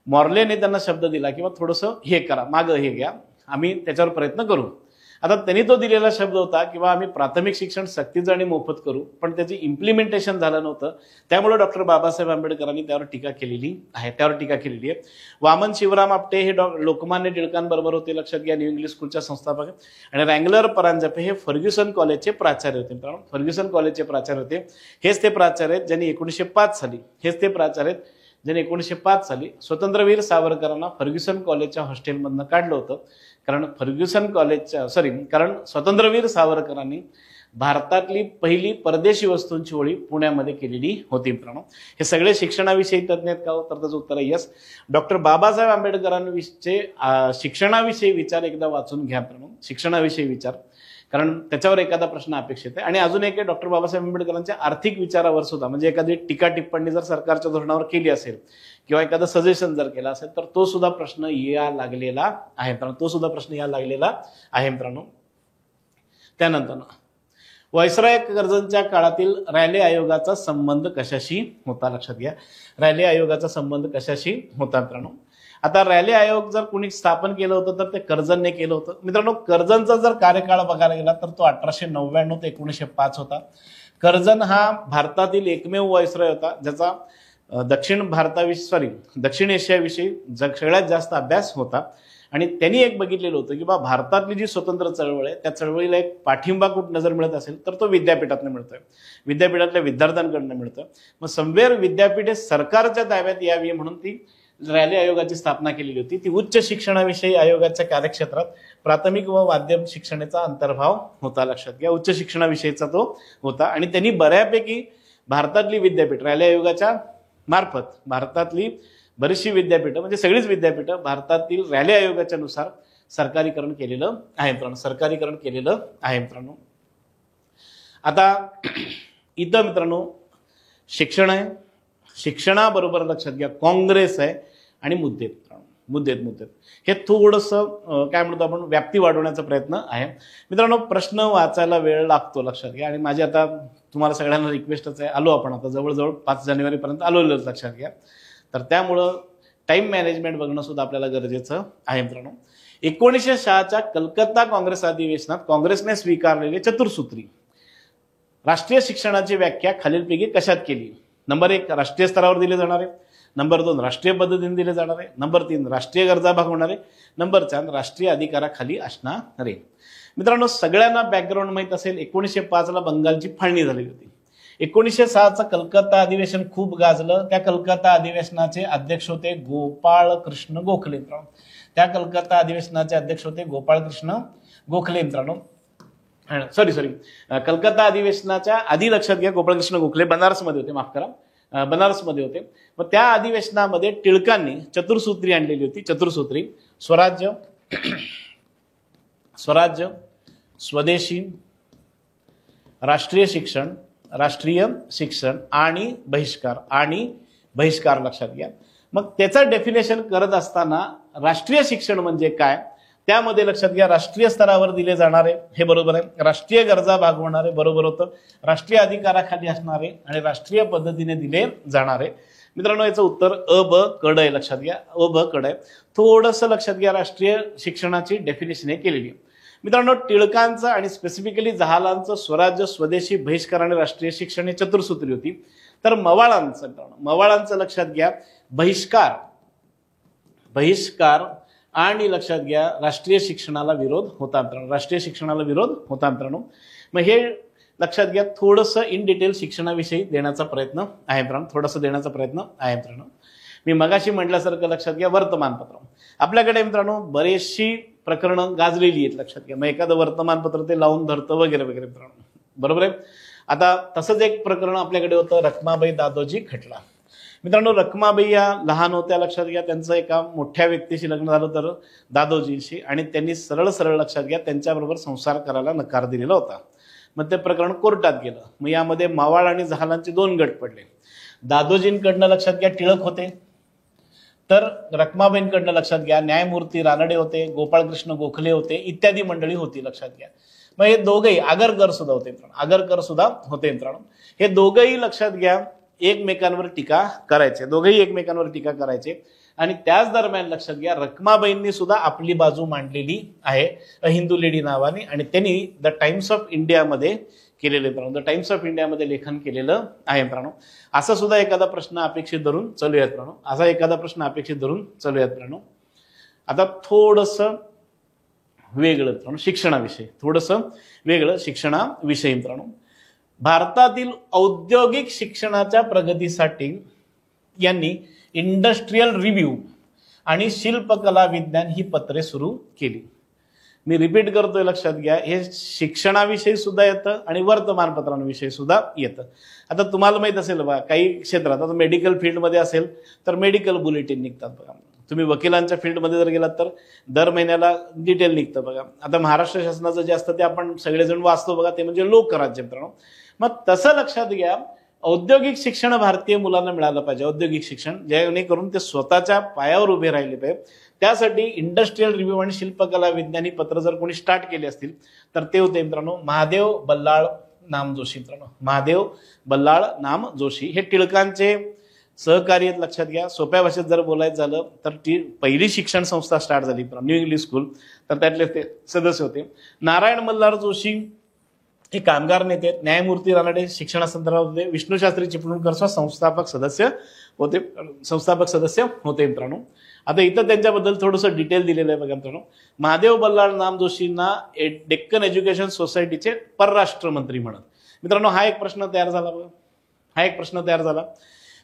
मॉर्लेने त्यांना शब्द दिला किंवा थोडंसं हे करा, मागं हे घ्या, आम्ही त्याच्यावर प्रयत्न करू. आता त्यांनी तो दिलेला शब्द होता किंवा आम्ही प्राथमिक शिक्षण सक्तीचं आणि मोफत करू, पण त्याची इम्प्लिमेंटेशन झालं नव्हतं. त्यामुळे डॉक्टर बाबासाहेब आंबेडकरांनी त्यावर टीका केलेली आहे. वामन शिवराम आपटे हे लोकमान्य टिळकांबरोबर होते, लक्षात घ्या, न्यू इंग्लिश स्कूलच्या संस्थापक. आणि रँगलर परांजपे हे फर्ग्युसन कॉलेजचे प्राचार्य होते. मित्रांनो, फर्ग्युसन कॉलेजचे प्राचार्य होते. हेच ते प्राचार्य आहेत ज्यांनी 1905 साली स्वतंत्रवीर सावरकरांना फर्ग्युसन कॉलेजच्या हॉस्टेलमधनं काढलं होतं. कारण स्वतंत्रवीर सावरकरांनी भारतातली पहिली परदेशी वस्तूंची होळी पुण्यामध्ये केलेली होती. मित्रांनो, हे सगळे शिक्षणाविषयी तज्ज्ञ आहेत का? तर त्याचं उत्तर आहे यस. डॉक्टर बाबासाहेब आंबेडकरांविषयी शिक्षणाविषयी विचार एकदा वाचून घ्या मित्रांनो, शिक्षणाविषयी विचार, कारण त्याच्यावर एखादा प्रश्न अपेक्षित आहे. आणि अजून एक आहे, डॉक्टर बाबासाहेब आंबेडकरांच्या आर्थिक विचारावर सुद्धा, म्हणजे एखादी टीका टिप्पणी जर सरकारच्या धोरणावर केली असेल किंवा एखादं सजेशन जर केलं असेल तर तो सुद्धा प्रश्न या लागलेला आहे मित्रांनो. त्यानंतर व्हायसरॉय कर्जनच्या काळातील रॅले आयोगाचा संबंध कशाशी होता? लक्षात घ्या, रॅले आयोगाचा संबंध कशाशी होता मित्रांनो. आता रॅले आयोग जर कोणी स्थापन केलं होतं तर ते कर्जनने केलं होतं. मित्रांनो, कर्जनचा जर कार्यकाळ बघायला गेला तर तो 1899 ते 1905 होता. कर्जन हा भारतातील एकमेव व्हायसरॉय होता ज्याचा दक्षिण एशियाविषयी सगळ्यात जास्त अभ्यास होता. आणि त्यांनी एक बघितलेलं होतं की भारतातली जी स्वतंत्र चळवळ आहे त्या चळवळीला एक पाठिंबा कुठं नजर मिळत असेल तर तो विद्यापीठातनं मिळतोय, विद्यापीठातल्या विद्यार्थ्यांकडनं मिळतोय. मग समवेर विद्यापीठे सरकारच्या ताब्यात यावी म्हणून ती रॅले आयोगाची स्थापना केलेली होती. ती उच्च शिक्षणाविषयी आयोगाच्या कार्यक्षेत्रात प्राथमिक व माध्यमिक शिक्षणाचा अंतर्भाव होता. लक्षात घ्या, उच्च शिक्षणाविषयीचा तो होता. आणि त्यांनी बऱ्यापैकी भारतातली विद्यापीठ रॅले आयोगाच्या मार्फत भारतातली बरीचशी विद्यापीठं, म्हणजे सगळीच विद्यापीठं भारतातील रॅले आयोगाच्या नुसार सरकारीकरण केलेलं आहे मित्रांनो. आता इथं मित्रांनो शिक्षण आहे, शिक्षणाबरोबर लक्षात घ्या काँग्रेस आहे आणि मुद्दे हे थोडंसं काय म्हणतो आपण व्याप्ती वाढवण्याचा प्रयत्न आहे मित्रांनो. प्रश्न वाचायला वेळ लागतो, लक्षात घ्या. आणि माझी आता तुम्हाला सगळ्यांना रिक्वेस्टच आहे, आलो आपण आता जवळजवळ 5 जानेवारीपर्यंत आलोच, लक्षात घ्या. तर त्यामुळं टाइम मॅनेजमेंट बघणं सुद्धा आपल्याला गरजेचं आहे मित्रांनो. 1906च्या कलकत्ता काँग्रेस अधिवेशनात काँग्रेसने स्वीकारलेले चतुर्सूत्री राष्ट्रीय शिक्षणाची व्याख्या खालीलपैकी कशात केली? नंबर 1 राष्ट्रीय स्तरावर दिले जाणारे, नंबर 2 राष्ट्रीय पद्धतीने दिले जाणारे, नंबर 3 राष्ट्रीय गरजा भागवणारे, नंबर 4 राष्ट्रीय अधिकाराखाली असणारे. मित्रांनो, सगळ्यांना बॅकग्राऊंड माहित असेल, 1905ला बंगालची फाळणी झालेली होती. 1906चं कलकत्ता अधिवेशन खूप गाजलं. त्या कलकत्ता अधिवेशनाचे अध्यक्ष होते गोपाळ कृष्ण गोखले मित्रांनो. कलकत्ता अधिवेशनाच्या आधी लक्षात घ्या गोपाळकृष्ण गोखले बनारसमध्ये होते. मग त्या अधिवेशनामध्ये टिळकांनी चतुर्सूत्री आणलेली होती. चतुर्सूत्री स्वराज्य, स्वदेशी, राष्ट्रीय शिक्षण आणि बहिष्कार लक्षात घ्या. मग त्याचं डेफिनेशन करत असताना राष्ट्रीय शिक्षण म्हणजे काय, त्यामध्ये लक्षात घ्या राष्ट्रीय स्तरावर दिले जाणारे हे बरोबर आहे, राष्ट्रीय गरजा भागवणारे बरोबर होतं, राष्ट्रीय अधिकाराखाली असणारे आणि राष्ट्रीय पद्धतीने दिले जाणारे. मित्रांनो, याचं उत्तर अ ब कड आहे, लक्षात घ्या. अ ब कड आहे. थोडंसं लक्षात घ्या, राष्ट्रीय शिक्षणाची डेफिनेशन हे केलेली आहे. मित्रांनो, टिळकांचं आणि स्पेसिफिकली जहालांचं स्वराज्य, स्वदेशी, बहिष्कार आणि राष्ट्रीय शिक्षण ही चतुर्सूत्री होती. तर मवाळांचं लक्षात घ्या बहिष्कार आणि लक्षात घ्या राष्ट्रीय शिक्षणाला विरोध होता मित्रांनो. मग हे लक्षात घ्या, थोडंसं इन डिटेल शिक्षणाविषयी देण्याचा प्रयत्न आहे मित्रांनो. मी मगाशी म्हटल्यासारखं लक्षात घ्या वर्तमानपत्र. आपल्याकडे मित्रांनो बरेचशी प्रकरणं गाजलेली आहेत, लक्षात घ्या. मग एखादं वर्तमानपत्र ते लावून धरतं वगैरे मित्रांनो, बरोबर आहे. आता तसंच एक प्रकरण आपल्याकडे होतं रखमाबाई दादोजी खटला. मित्रांनो, रखमाबाई या लहान होत्या, लक्षात घ्या. त्यांचं एका मोठ्या व्यक्तीशी लग्न झालं तर दादोजीशी, आणि त्यांनी सरळ लक्षात घ्या त्यांच्याबरोबर संसार करायला नकार दिलेला होता. मग ते प्रकरण कोर्टात गेलं. मग यामध्ये मावाळ आणि जहालांचे 2 गट पडले. दादोजींकडनं लक्षात घ्या टिळक होते, तर रखमाबाईंकडनं लक्षात घ्या न्यायमूर्ती रानडे होते, गोपाळकृष्ण गोखले होते, इत्यादी मंडळी होती, लक्षात घ्या. मग हे दोघंही आगरकर सुद्धा होते मित्रांनो, आगरकर सुद्धा होते मित्रांनो. हे दोघंही लक्षात घ्या एकमेकांवर टीका करायचे, दोघेही एकमेकांवर टीका करायचे. आणि त्याच दरम्यान लक्षात घ्या रखमाबाईंनी सुद्धा आपली बाजू मांडलेली आहे अ हिंदू लेडी नावाने, आणि त्यांनी द टाइम्स ऑफ इंडियामध्ये केलेलं मित्रांनो, द टाइम्स ऑफ इंडियामध्ये लेखन केलेलं आहे मित्रांनो. असा सुद्धा एखादा प्रश्न अपेक्षित धरून चालूयात मित्रांनो, असा एखादा प्रश्न अपेक्षित धरून चालूयात मित्रांनो. आता थोडंसं वेगळं मित्रांनो शिक्षणाविषयी, थोडंसं वेगळं शिक्षणाविषयी मित्रांनो. भारतातील औद्योगिक शिक्षणाच्या प्रगतीसाठी यांनी इंडस्ट्रियल रिव्ह्यू आणि शिल्पकला विज्ञान ही पत्रे सुरू केली. मी रिपीट करतोय, लक्षात घ्या, हे शिक्षणाविषयी सुद्धा येतं आणि वर्तमानपत्रांविषयी सुद्धा येतं. आता तुम्हाला माहित असेल बघा, काही क्षेत्रात आता मेडिकल फील्डमध्ये असेल तर मेडिकल बुलेटिन निघतात बघा. तुम्ही वकिलांच्या फील्डमध्ये जर गेलात तर दर महिन्याला डिटेल निघतं बघा. आता महाराष्ट्र शासनाचं जे असतं ते आपण सगळेजण वाचतो बघा, ते म्हणजे लोकराज्य मित्रांनो. मग तसं लक्षात घ्या औद्योगिक शिक्षण भारतीय मुलांना मिळालं पाहिजे, औद्योगिक शिक्षण, जेणेकरून ते स्वतःच्या पायावर उभे राहिले पाहिजे. त्यासाठी इंडस्ट्रियल रिव्ह्यू आणि शिल्पकला विज्ञानी पत्र जर कोणी स्टार्ट केले असतील तर ते होते मित्रांनो महादेव बल्लाळ नाम जोशी मित्रांनो, महादेव बल्लाळ नाम जोशी. हे टिळकांचे सहकारी आहेत, लक्षात घ्या. सोप्या भाषेत जर बोलायचं झालं तर ती पहिली शिक्षण संस्था स्टार्ट झाली न्यू इंग्लिश स्कूल, तर त्यातले ते सदस्य होते. नारायण मल्हार जोशी हे कामगार नेते, न्यायमूर्ती रानडे शिक्षणासंदर्भात होते, विष्णूशास्त्री चिपळूणकर संस्थापक सदस्य होते, मित्रांनो. आता इथं त्यांच्याबद्दल थोडंसं डिटेल दिलेलं आहे बघा मित्रांनो. महादेव बल्लाळ नाम जोशींना डेक्कन एज्युकेशन सोसायटीचे परराष्ट्र मंत्री म्हणत. मित्रांनो हा एक प्रश्न तयार झाला बघा, हा एक प्रश्न तयार झाला.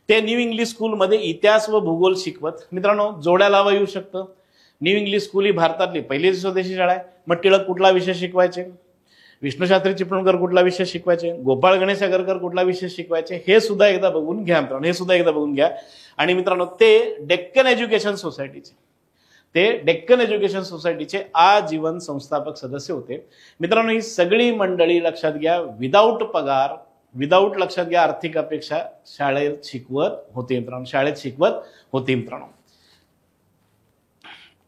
ते न्यू इंग्लिश स्कूलमध्ये इतिहास व भूगोल शिकवत. मित्रांनो जोड्या लावा येऊ शकतं. न्यू इंग्लिश स्कूल ही भारतातली पहिली स्वदेशी शाळा आहे. मग टिळक कुठला विषय शिकवायचे, विष्णूशास्त्री चिपळूणकर कुठला विषय शिकवायचे, गोपाळ गणेश आगरकर कुठला विषय शिकवायचे, हे सुद्धा एकदा बघून घ्या मित्रांनो, हे सुद्धा एकदा बघून घ्या. आणि मित्रांनो ते डेक्कन एज्युकेशन सोसायटीचे आजीवन संस्थापक सदस्य होते. मित्रांनो ही सगळी मंडळी लक्षात घ्या विदाऊट पगार, विदाऊट लक्षात घ्या आर्थिक अपेक्षा शाळेत शिकवत होते मित्रांनो.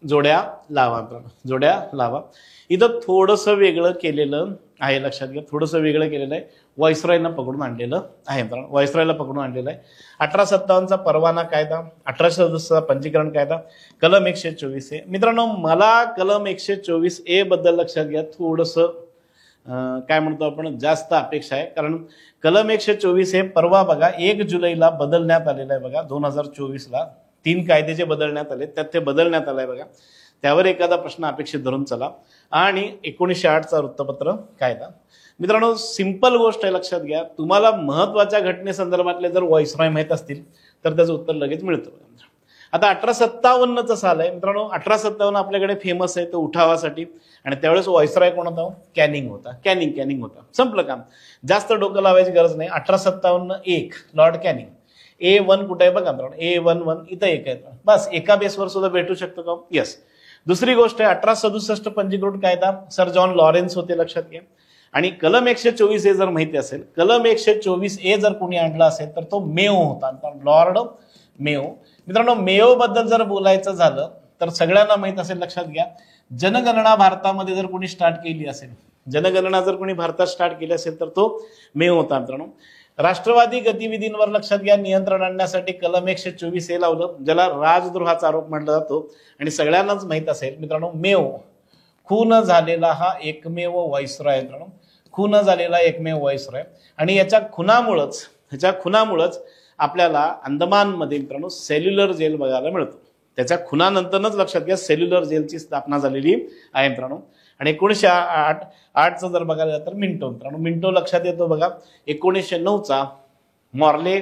जोड्या लावा मित्रांनो, जोड्या लावा. इथं थोडंसं वेगळं केलेलं आहे, लक्षात घ्या, थोडंसं वेगळं केलेलं आहे. व्हाईसरॉयना पकडून आणलेलं आहे मित्रांनो, व्हाईसरॉयला पकडून आणलेलं आहे. 1857चा परवाना कायदा, 1867चा पंजीकरण कायदा, कलम 124 आहे मित्रांनो. मला कलम 124A बद्दल लक्षात घ्या थोडंसं काय म्हणतो आपण जास्त अपेक्षा आहे, कारण कलम 124 हे परवा बघा 1 जुलैला बदलण्यात आलेलं आहे बघा. 2024ला 3 कायदे जे बदलण्यात आले त्यात ते बदलण्यात आलंय बघा. त्यावर एखादा प्रश्न अपेक्षित धरून चला. आणि 1908चा वृत्तपत्र कायदा. मित्रांनो सिंपल गोष्ट आहे, लक्षात घ्या, तुम्हाला महत्वाच्या घटनेसंदर्भातले जर व्हॉइसरॉय माहीत असतील तर त्याचं उत्तर लगेच मिळतं. आता 1857चं साल आहे मित्रांनो. 1857 आपल्याकडे फेमस आहे तो उठावासाठी, आणि त्यावेळेस व्हॉइसरॉय कोण होता, कॅनिंग होता. कॅनिंग होता. संपलं काम, जास्त डोकं लावायची गरज नाही. 1857 लॉर्ड कॅनिंग. A1 कुठे आहे बघा मित्रांनो, A11 इथं एक आहे, बस एका बेसवर सुद्धा भेटू शकतो का, येस. दुसरी गोष्ट आहे 1867 पंजीकृत कायदा सर जॉन लॉरेन्स होते, लक्षात घ्या. आणि कलम 124A जर माहिती असेल, कलम 124A जर कोणी आणला असेल तर तो मेओ होता, लॉर्ड मेओ. मित्रांनो मेओ बद्दल जर बोलायचं झालं तर सगळ्यांना माहित असेल, लक्षात घ्या, जनगणना भारतामध्ये जर कोणी स्टार्ट केली असेल, जनगणना जर कोणी भारतात स्टार्ट केली असेल तर तो मेओ होता मित्रांनो. राष्ट्रवादी गतिविधींवर लक्षात घ्या नियंत्रण आणण्यासाठी कलम 124A लावलं, ज्याला राजद्रोहाचा आरोप म्हटला जातो. आणि सगळ्यांनाच माहित असेल मित्रांनो मेओ खून झालेला हा एकमेव व्हॉइसरॉय आहे मित्रांनो, खून झालेला एकमेव व्हॉइसरॉय. आणि याच्या खुनामुळंच आपल्याला अंदमानमध्ये मित्रांनो सेल्युलर जेल बघायला मिळतो. त्याच्या खुनानंतरच लक्षात घ्या सेल्युलर जेलची स्थापना झालेली आहे मित्रांनो. आणि 1908चं जर बघायला तर मिंटो मित्रांनो, मिंटो लक्षात येतो बघा. 1909चा मॉर्ले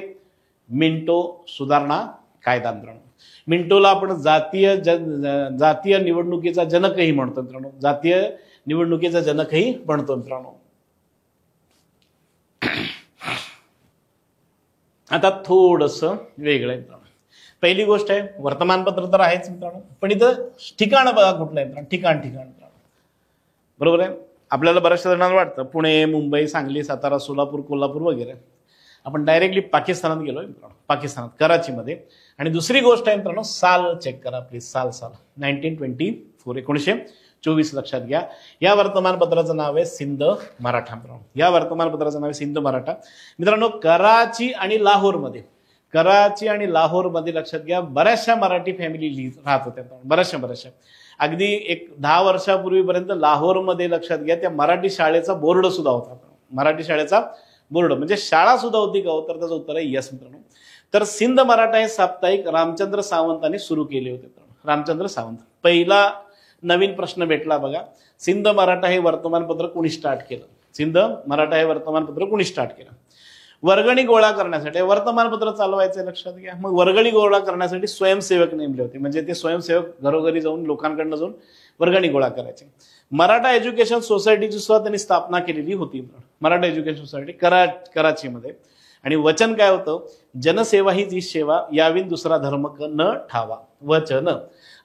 मिंटो सुधारणा कायदा मित्रांनो. मिंटोला आपण जातीय निवडणुकीचा जनकही म्हणतो मित्रांनो, जातीय निवडणुकीचा जनकही म्हणतो मित्रांनो. आता थोडंसं वेगळं आहे मित्रांनो. पहिली गोष्ट आहे वर्तमानपत्र तर आहेच मित्रांनो, पण इथं ठिकाण बघा कुठलं आहे मित्रांनो, ठिकाण मित्रांनो, बरोबर आहे. आपल्याला बऱ्याचशा जणांना वाटतं पुणे, मुंबई, सांगली, सातारा, सोलापूर, कोल्हापूर वगैरे. आपण डायरेक्टली पाकिस्तानात गेलोय मित्रांनो, पाकिस्तानात कराचीमध्ये. आणि दुसरी गोष्ट आहे मित्रांनो साल चेक करा प्लीज, साल 1924, 24 लक्षात घ्या. या वर्तमानपत्राचं नाव आहे सिंध मराठा. या वर्तमानपत्राचं नाव आहे सिंध मराठा. मित्रांनो, कराची आणि लाहोरमध्ये लक्षात घ्या बऱ्याचशा मराठी फॅमिली राहत होत्या. बऱ्याचशा अगदी एक 10 वर्षापूर्वीपर्यंत लाहोरमध्ये लक्षात घ्या त्या मराठी शाळेचा बोर्ड सुद्धा होता. मराठी शाळेचा बोर्ड म्हणजे शाळा सुद्धा होती का? तर त्याचं उत्तर आहे यस मित्रांनो. तर सिंध मराठा हे साप्ताहिक रामचंद्र सावंतांनी सुरू केले होते. रामचंद्र सावंत. पहिला नवीन प्रश्न भेटला बघा. सिंध मराठा हे वर्तमानपत्र कोणी स्टार्ट केलं? सिंध मराठा हे वर्तमानपत्र कोणी स्टार्ट केलं? वर्गणी गोळा करण्यासाठी वर्तमानपत्र चालवायचं लक्षात घ्या. मग वर्गणी गोळा करण्यासाठी स्वयंसेवक नेमले होते. म्हणजे ते स्वयंसेवक घरोघरी जाऊन लोकांकडनं जाऊन वर्गणी गोळा करायचे. मराठा एज्युकेशन सोसायटीची सुद्धा त्यांनी स्थापना केलेली होती. मराठा एज्युकेशन सोसायटी कराचीमध्ये. आणि वचन काय होतं? जनसेवा ही जी सेवा यावीन दुसरा धर्म न ठावा. वचन.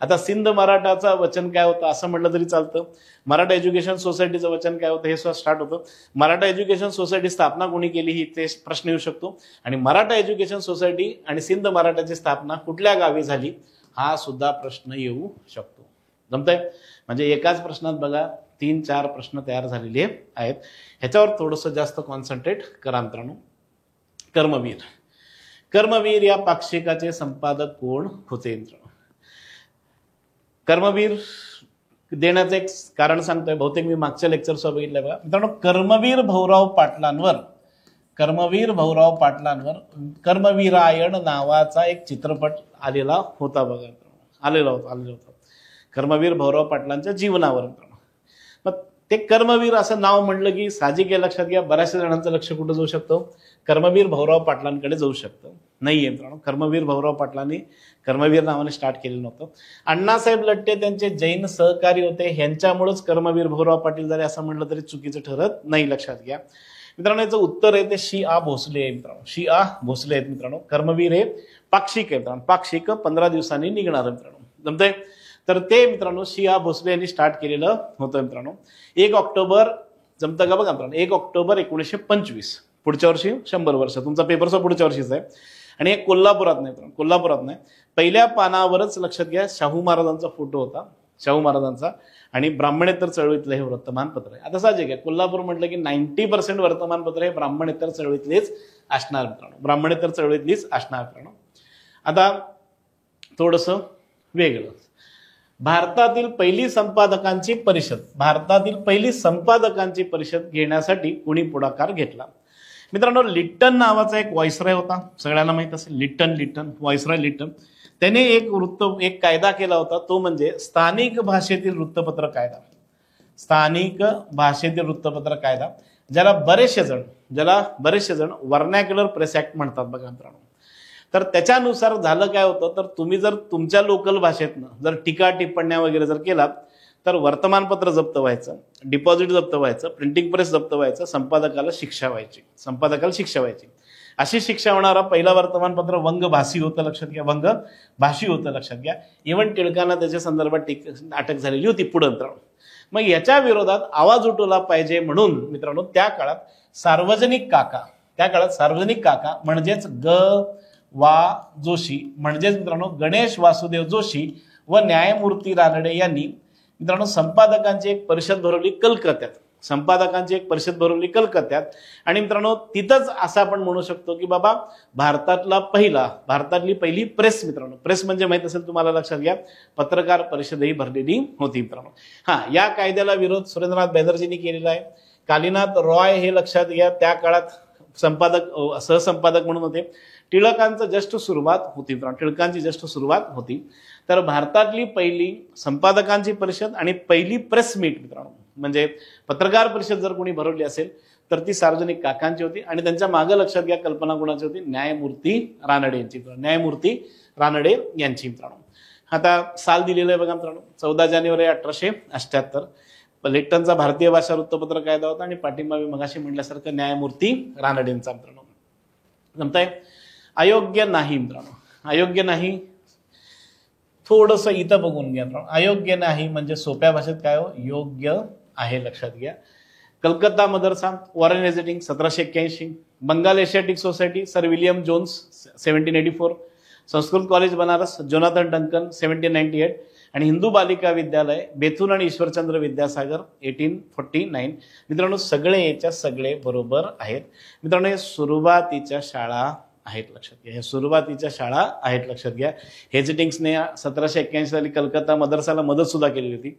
आता सिंध मराठाचा वचन काय होतं असं म्हटलं तरी चालतं. मराठा एज्युकेशन सोसायटीचं वचन काय होतं हे सुद्धा स्टार्ट होतं. मराठा एज्युकेशन सोसायटी स्थापना कोणी केली ही ते प्रश्न येऊ शकतो. आणि मराठा एज्युकेशन सोसायटी आणि सिंध मराठाची स्थापना कुठल्या गावी झाली हा सुद्धा प्रश्न येऊ शकतो. जमतंय? म्हणजे एकाच प्रश्नात बघा 3-4 प्रश्न तयार झालेले आहेत. ह्याच्यावर थोडंसं जास्त कॉन्सन्ट्रेट करा मित्रांनो. कर्मवीर या पाक्षिकाचे संपादक कोण होते मित्रांनो? कर्मवीर देण्याचं एक कारण सांगतोय. बहुतेक मी मागच्या लेक्चरसह बघितलंय बघा मित्रांनो. कर्मवीर भाऊराव पाटलांवर कर्मवीरायण नावाचा एक चित्रपट आलेला होता बघा. आलेला होता कर्मवीर भाऊराव पाटलांच्या जीवनावर. मग ते कर्मवीर असं नाव म्हटलं की साहजिक आहे लक्षात घ्या बऱ्याचशा जणांचं लक्ष कुठं जाऊ शकतं? कर्मवीर भाऊराव पाटलांकडे जाऊ शकतं. नाहीये मित्रांनो. कर्मवीर भाऊराव पाटलांनी कर्मवीर नावाने स्टार्ट केलेलं नव्हतं. अण्णासाहेब लट्टे त्यांचे जैन सहकारी होते. ह्यांच्यामुळेच कर्मवीर भाऊराव पाटील झाले असं म्हटलं तरी चुकीचं ठरत नाही. लक्षात घ्या मित्रांनो. याचं उत्तर आहे ते शि.आ. भोसले आहे मित्रांनो. शि.आ. भोसले आहेत मित्रांनो. कर्मवीर हे पाक्षिक आहे मित्रांनो. पाक्षिक 15 दिवसांनी निघणार मित्रांनो. जमतंय? तर ते मित्रांनो शि.आ. भोसले यांनी स्टार्ट केलेलं होतं मित्रांनो. 1 ऑक्टोबर जमतं का बघा मित्रांनो. 1 ऑक्टोबर 1925. पुढच्या वर्षी 100 वर्ष. तुमचा पेपरचा पुढच्या वर्षीच आहे. आणि एक कोल्हापुरात नाही. पहिल्या पानावरच लक्षात घ्या शाहू महाराजांचा फोटो होता. शाहू महाराजांचा. आणि ब्राह्मणेतर चळवळीतलं हे वर्तमानपत्र आहे. आता साहजिक आहे कोल्हापूर म्हटलं की 90% वर्तमानपत्र हे ब्राह्मणेतर चळवळीतलेच असणार मित्रांनो. ब्राह्मणेतर चळवळीतलीच असणार मित्रांनो. आता थोडंसं वेगळं. भारतातील पहिली संपादकांची परिषद घेण्यासाठी कोणी पुढाकार घेतला? मित्रांनो, लिट्टन नावाचा एक व्हाईसरॉय होता. सगळ्यांना माहित असेल लिट्टन व्हाईसरॉय लिट्टन. त्याने एक कायदा केला होता. तो म्हणजे स्थानिक भाषेतील वृत्तपत्र कायदा. ज्याला बरेचसे जण वर्नॅक्युलर प्रेस ऍक्ट म्हणतात बघा मित्रांनो. तर त्याच्यानुसार झालं काय होतं? तर तुम्ही जर तुमच्या लोकल भाषेतनं जर टीका टिप्पण्या वगैरे जर केलात तर वर्तमानपत्र जप्त व्हायचं, डिपॉझिट जप्त व्हायचं, प्रिंटिंग प्रेस जप्त व्हायचं, संपादकाला शिक्षा व्हायची. अशी शिक्षा होणारा पहिला वर्तमानपत्र वंगभाषी होतं. लक्षात घ्या. इव्हन टिळकांना त्याच्या संदर्भात अटक झालेली होती पुढे मित्रांनो. मग याच्या विरोधात आवाज उठवला पाहिजे म्हणून मित्रांनो त्या काळात सार्वजनिक काका म्हणजेच जोशी म्हणजेच मित्रांनो गणेश वासुदेव जोशी व न्यायमूर्ती रानडे यांनी मित्रांनो संपादकांची एक परिषद भरवली कलकत्त्यात. आणि मित्रांनो तिथंच असं आपण म्हणू शकतो की बाबा भारतातली पहिली प्रेस मित्रांनो. प्रेस म्हणजे माहित असेल तुम्हाला लक्षात घ्या पत्रकार परिषदही भरलेली होती मित्रांनो. या कायद्याला विरोध सुरेंद्रनाथ बॅनर्जींनी केलेला आहे. कालीनाथ रॉय हे लक्षात घ्या त्या काळात सहसंपादक म्हणून होते. टिळकांची जस्ट सुरुवात होती. तर भारतातली पहिली संपादकांची परिषद आणि पहिली प्रेस मीट मित्रांनो म्हणजे पत्रकार परिषद जर कोणी भरवली असेल तर ती सार्वजनिक काकांची होती. आणि त्यांच्या मागे लक्षात घ्या कल्पना कोणाची होती? न्यायमूर्ती रानडे यांची मित्रांनो. आता साल दिलेलं आहे बघा मित्रांनो 14 जानेवारी 1878. लिट्टनचा भारतीय भाषा वृत्तपत्र कायदा होता आणि पाठिंबा मी मगाशी म्हटल्यासारखं न्यायमूर्ती रानडेंचा मित्रांनो. जमताय? अयोग्य नाही मित्रांनो. अयोग्य नाही थोडंसं इथं बघून घ्या मित्रांनो. अयोग्य नाही म्हणजे सोप्या भाषेत काय हो? योग्य आहे. लक्षात घ्या. Calcutta Madrasa Warren Hastings 1781. Bengal Asiatic Society Sir William Jones 1784. Sanskrit college Banaras Jonathan Duncan 1798 आणि हिंदू बालिका विद्यालय बेथून आणि ईश्वरचंद्र विद्यासागर 1849. मित्रांनो सगळे याच्या सगळे बरोबर आहेत. मित्रांनो हे सुरुवातीच्या शाळा आहेत, लक्षात घ्या. हे सुरुवातीच्या शाळा आहेत, लक्षात घ्या. हेजिटिंग्सने 1781 साली कलकत्ता मदरसाला मदत सुद्धा केली होती.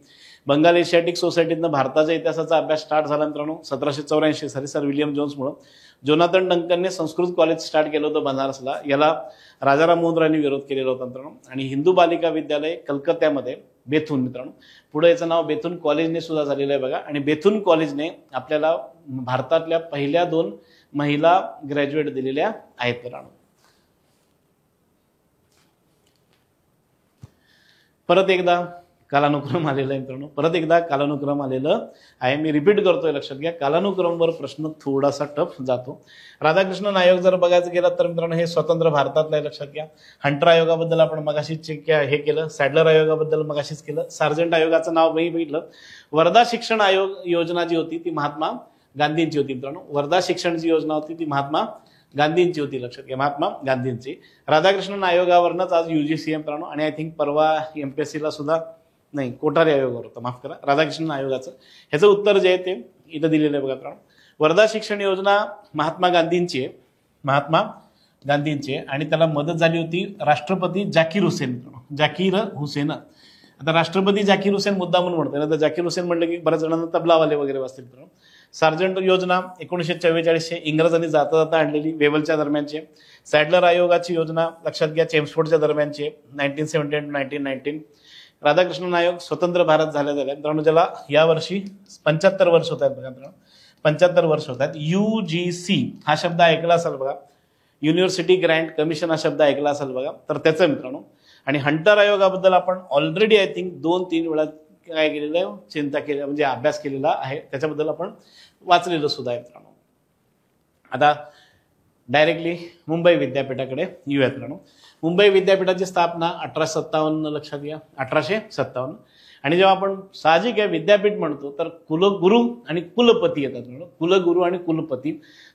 बंगाल एशियाटिक सोसायटीतनं भारताच्या इतिहासाचा अभ्यास स्टार्ट झाला मित्रांनो 1784 साली सर विलियम जोन्समुळं. जोनाथन डंकनने संस्कृत कॉलेज स्टार्ट केलं होतं बनारसला. याला राजाराम मोहन रायने विरोध केलेला होता मित्रांनो. आणि हिंदू बालिका विद्यालय कलकत्त्यामध्ये बेथून मित्रांनो, पुढे याचं नाव बेथून कॉलेजने सुद्धा झालेलं आहे बघा. आणि बेथून कॉलेजने आपल्याला भारतातल्या पहिल्या 2 महिला ग्रॅज्युएट दिलेल्या आहेत मित्रांनो. परत एकदा कालानुक्रम आलेला आहे मित्रांनो, परत एकदा कालानुक्रम आलेलं आहे. मी रिपीट करतोय, लक्षात घ्या. कालानुक्रमवर प्रश्न थोडासा टफ जातो. राधाकृष्णन आयोग जर बघायचं गेलं तर मित्रांनो हे स्वतंत्र भारतातलं आहे, लक्षात घ्या. हंटर आयोगाबद्दल आपण मगाशीच हे केलं. सॅडलर आयोगाबद्दल मगाशीच केलं. सार्जंट आयोगाचं नाव बघितलं. वर्धा शिक्षण आयोग योजना जी होती ती महात्मा गांधींची होती मित्रांनो. वर्धा शिक्षणची योजना होती ती महात्मा गांधींची होती, लक्षात घ्या. महात्मा गांधींची. राधाकृष्णन आयोगावरनंच आज UGC आहे मित्रांनो. आणि आय थिंक परवा MPSCला सुद्धा नाही, कोठारी आयोगावर होतं, माफ करा, राधाकृष्णन आयोगाचं. ह्याचं उत्तर जे आहे ते इथं दिलेलं आहे बघा मित्रांनो. वर्धा शिक्षण योजना महात्मा गांधींची आहे, महात्मा गांधींची आहे. आणि त्याला मदत झाली होती राष्ट्रपती जाकीर हुसेन मित्रांनो, जाकीर हुसेन. आता राष्ट्रपती जाकीर हुसेन मुद्दा म्हणून म्हणतो ना, तर जाकीर हुसेन म्हटलं की बऱ्याच जणांना तबलावाले वगैरे वाचतील मित्रांनो. सार्जंट योजना 1944 इंग्रजांनी जाता जाता आणलेली, वेवलच्या दरम्यानची. सॅडलर आयोगाची योजना लक्षात घ्या चेम्सफोर्डच्या दरम्यानची 1917 to 1919. राधाकृष्णन आयोग स्वतंत्र भारत झाल्या मित्रांनो, ज्याला यावर्षी 75 वर्ष होत आहेत बघा मित्रांनो, 75 वर्ष होत आहेत. UGC हा शब्द ऐकला असाल बघा, युनिव्हर्सिटी ग्रँट कमिशन हा शब्द ऐकला असाल बघा, तर त्याचं मित्रांनो. आणि हंटर आयोगाबद्दल आपण ऑलरेडी आय थिंक 2-3 वेळा काय केलेलं आहे, चिंता केली म्हणजे अभ्यास केलेला आहे, त्याच्याबद्दल आपण वाचलेलं सुद्धा आहे मित्रांनो. आता डायरेक्टली मुंबई विद्यापीठाकडे येऊयात मित्रांनो. मुंबई विद्यापीठाची स्थापना 1857 लक्षात घ्या, 1857. आणि जेव्हा आपण साहजिक आहे विद्यापीठ म्हणतो तर कुलगुरू आणि कुलपती येतात मित्रांनो, कुलगुरू आणि कुलपती.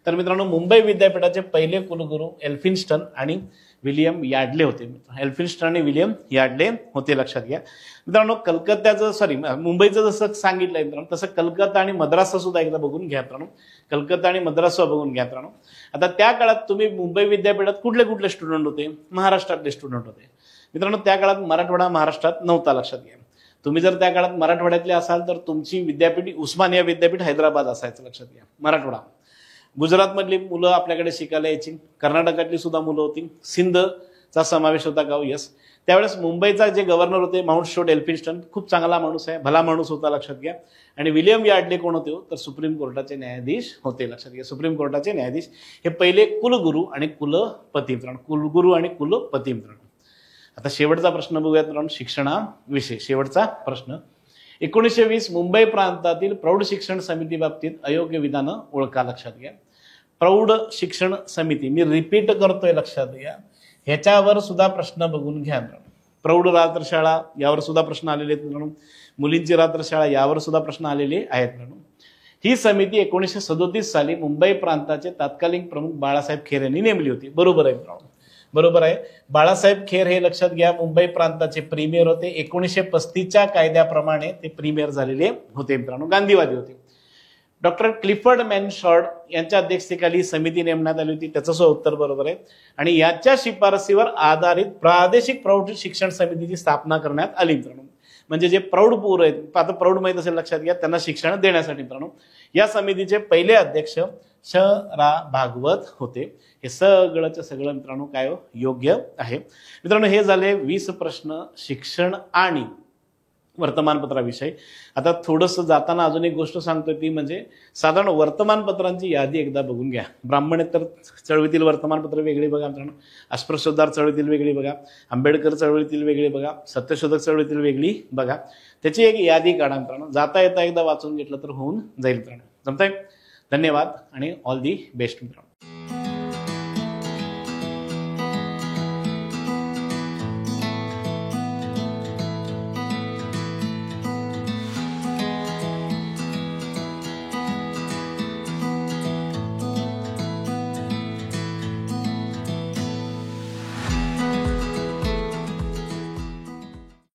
तर मित्रांनो मुंबई विद्यापीठाचे पहिले कुलगुरू एल्फिन्स्टन आणि विलियम यार्डले होते. एल्फिन्स्टन आणि विलियम यार्डले होते, लक्षात घ्या मित्रांनो. कलकत्त्याचं मुंबईचं जसं सांगितलंय मित्रांनो, तसं कलकत्ता आणि मद्रास सुद्धा एकदा बघून घ्या मित्रांनो. कलकत्ता आणि मद्रास बघून घ्या मित्रांनो. आता त्या काळात तुम्ही मुंबई विद्यापीठात कुठले कुठले स्टुडंट होते? महाराष्ट्रातले स्टुडंट होते मित्रांनो. त्या काळात मराठवाडा महाराष्ट्रात नव्हता, लक्षात घ्या. तुम्ही जर त्या काळात मराठवाड्यातले असाल तर तुमची विद्यापीठ उस्मानिया विद्यापीठ हैदराबाद असायचं, लक्षात घ्या. मराठवाडा. गुजरातमधली मुलं आपल्याकडे शिकायला यायची, कर्नाटकातली सुद्धा मुलं होती, सिंधचा समावेश होता गाव. यस, त्यावेळेस मुंबईचा जे गव्हर्नर होते माउंट स्टुअर्ट एल्फिन्स्टन, खूप चांगला माणूस आहे, भला माणूस होता, लक्षात घ्या. आणि विलियम यार्डले कोण होते? तर सुप्रीम कोर्टाचे न्यायाधीश होते, लक्षात घ्या. सुप्रीम कोर्टाचे न्यायाधीश हे पहिले कुलगुरू आणि कुलपती मित्रांनो, कुलगुरू आणि कुलपती मित्रांनो. आता शेवटचा प्रश्न बघूयात मित्रांनो, शिक्षणाविषयी शेवटचा प्रश्न. 1920 मुंबई प्रांतातील प्रौढ शिक्षण समिती बाबतीत अयोग्य विधानं ओळखा, लक्षात घ्या. प्रौढ शिक्षण समिती, मी रिपीट करतोय, लक्षात घ्या. ह्याच्यावर सुद्धा प्रश्न बघून घ्या मित्रांनो. प्रौढ रात्रशाळा यावर सुद्धा प्रश्न आलेले आहेत मित्रांनो. मुलींची रात्रशाळा यावर सुद्धा प्रश्न आलेले आहेत मित्रांनो. ही समिती 1937 साली मुंबई प्रांताचे तत्कालीन प्रमुख बाळासाहेब खेर यांनी नेमली होती. बरोबर आहे मित्रांनो, बरोबर आहे. बाळासाहेब खेर हे लक्षात घ्या मुंबई प्रांताचे प्रीमियर होते. 1935च्या कायद्याप्रमाणे ते प्रीमियर झालेले होते मित्रांनो, गांधीवादी होते. डॉक्टर क्लिफर्ड मॅनशॉर्ड यांच्या अध्यक्षतेखाली समिती नेमण्यात आली होती, त्याचं सुद्धा उत्तर बरोबर आहे. आणि याच्या शिफारसीवर आधारित प्रादेशिक प्रौढ शिक्षण समितीची स्थापना करण्यात आली मित्रांनो. म्हणजे जे प्रौढ पोर आहेत, आता प्रौढ माहित असेल, लक्षात घ्या, त्यांना शिक्षण देण्यासाठी मित्रांनो. या समितीचे पहिले अध्यक्ष रा भागवत होते. हे सगळंच सगळं मित्रांनो काय योग्य आहे मित्रांनो. हे झाले 20 प्रश्न शिक्षण आणि वर्तमानपत्राविषयी. आता थोडंसं जाताना अजून एक गोष्ट सांगतोय, ती म्हणजे साधारण वर्तमानपत्रांची यादी एकदा बघून घ्या. ब्राह्मणेतर चळवळीतील वर्तमानपत्र वेगळी बघा मित्रांनो, अस्पृश्योद्धार चळवळीतील वेगळी बघा, आंबेडकर चळवळीतील वेगळी बघा, सत्यशोधक चळवळीतील वेगळी बघा. त्याची एक यादी काढा मित्रांनो. जाता येता एकदा वाचून घेतलं तर होऊन जाईल मित्रांनो. जमतंय? धन्यवाद आणि ऑल दी बेस्ट मित्रांनो.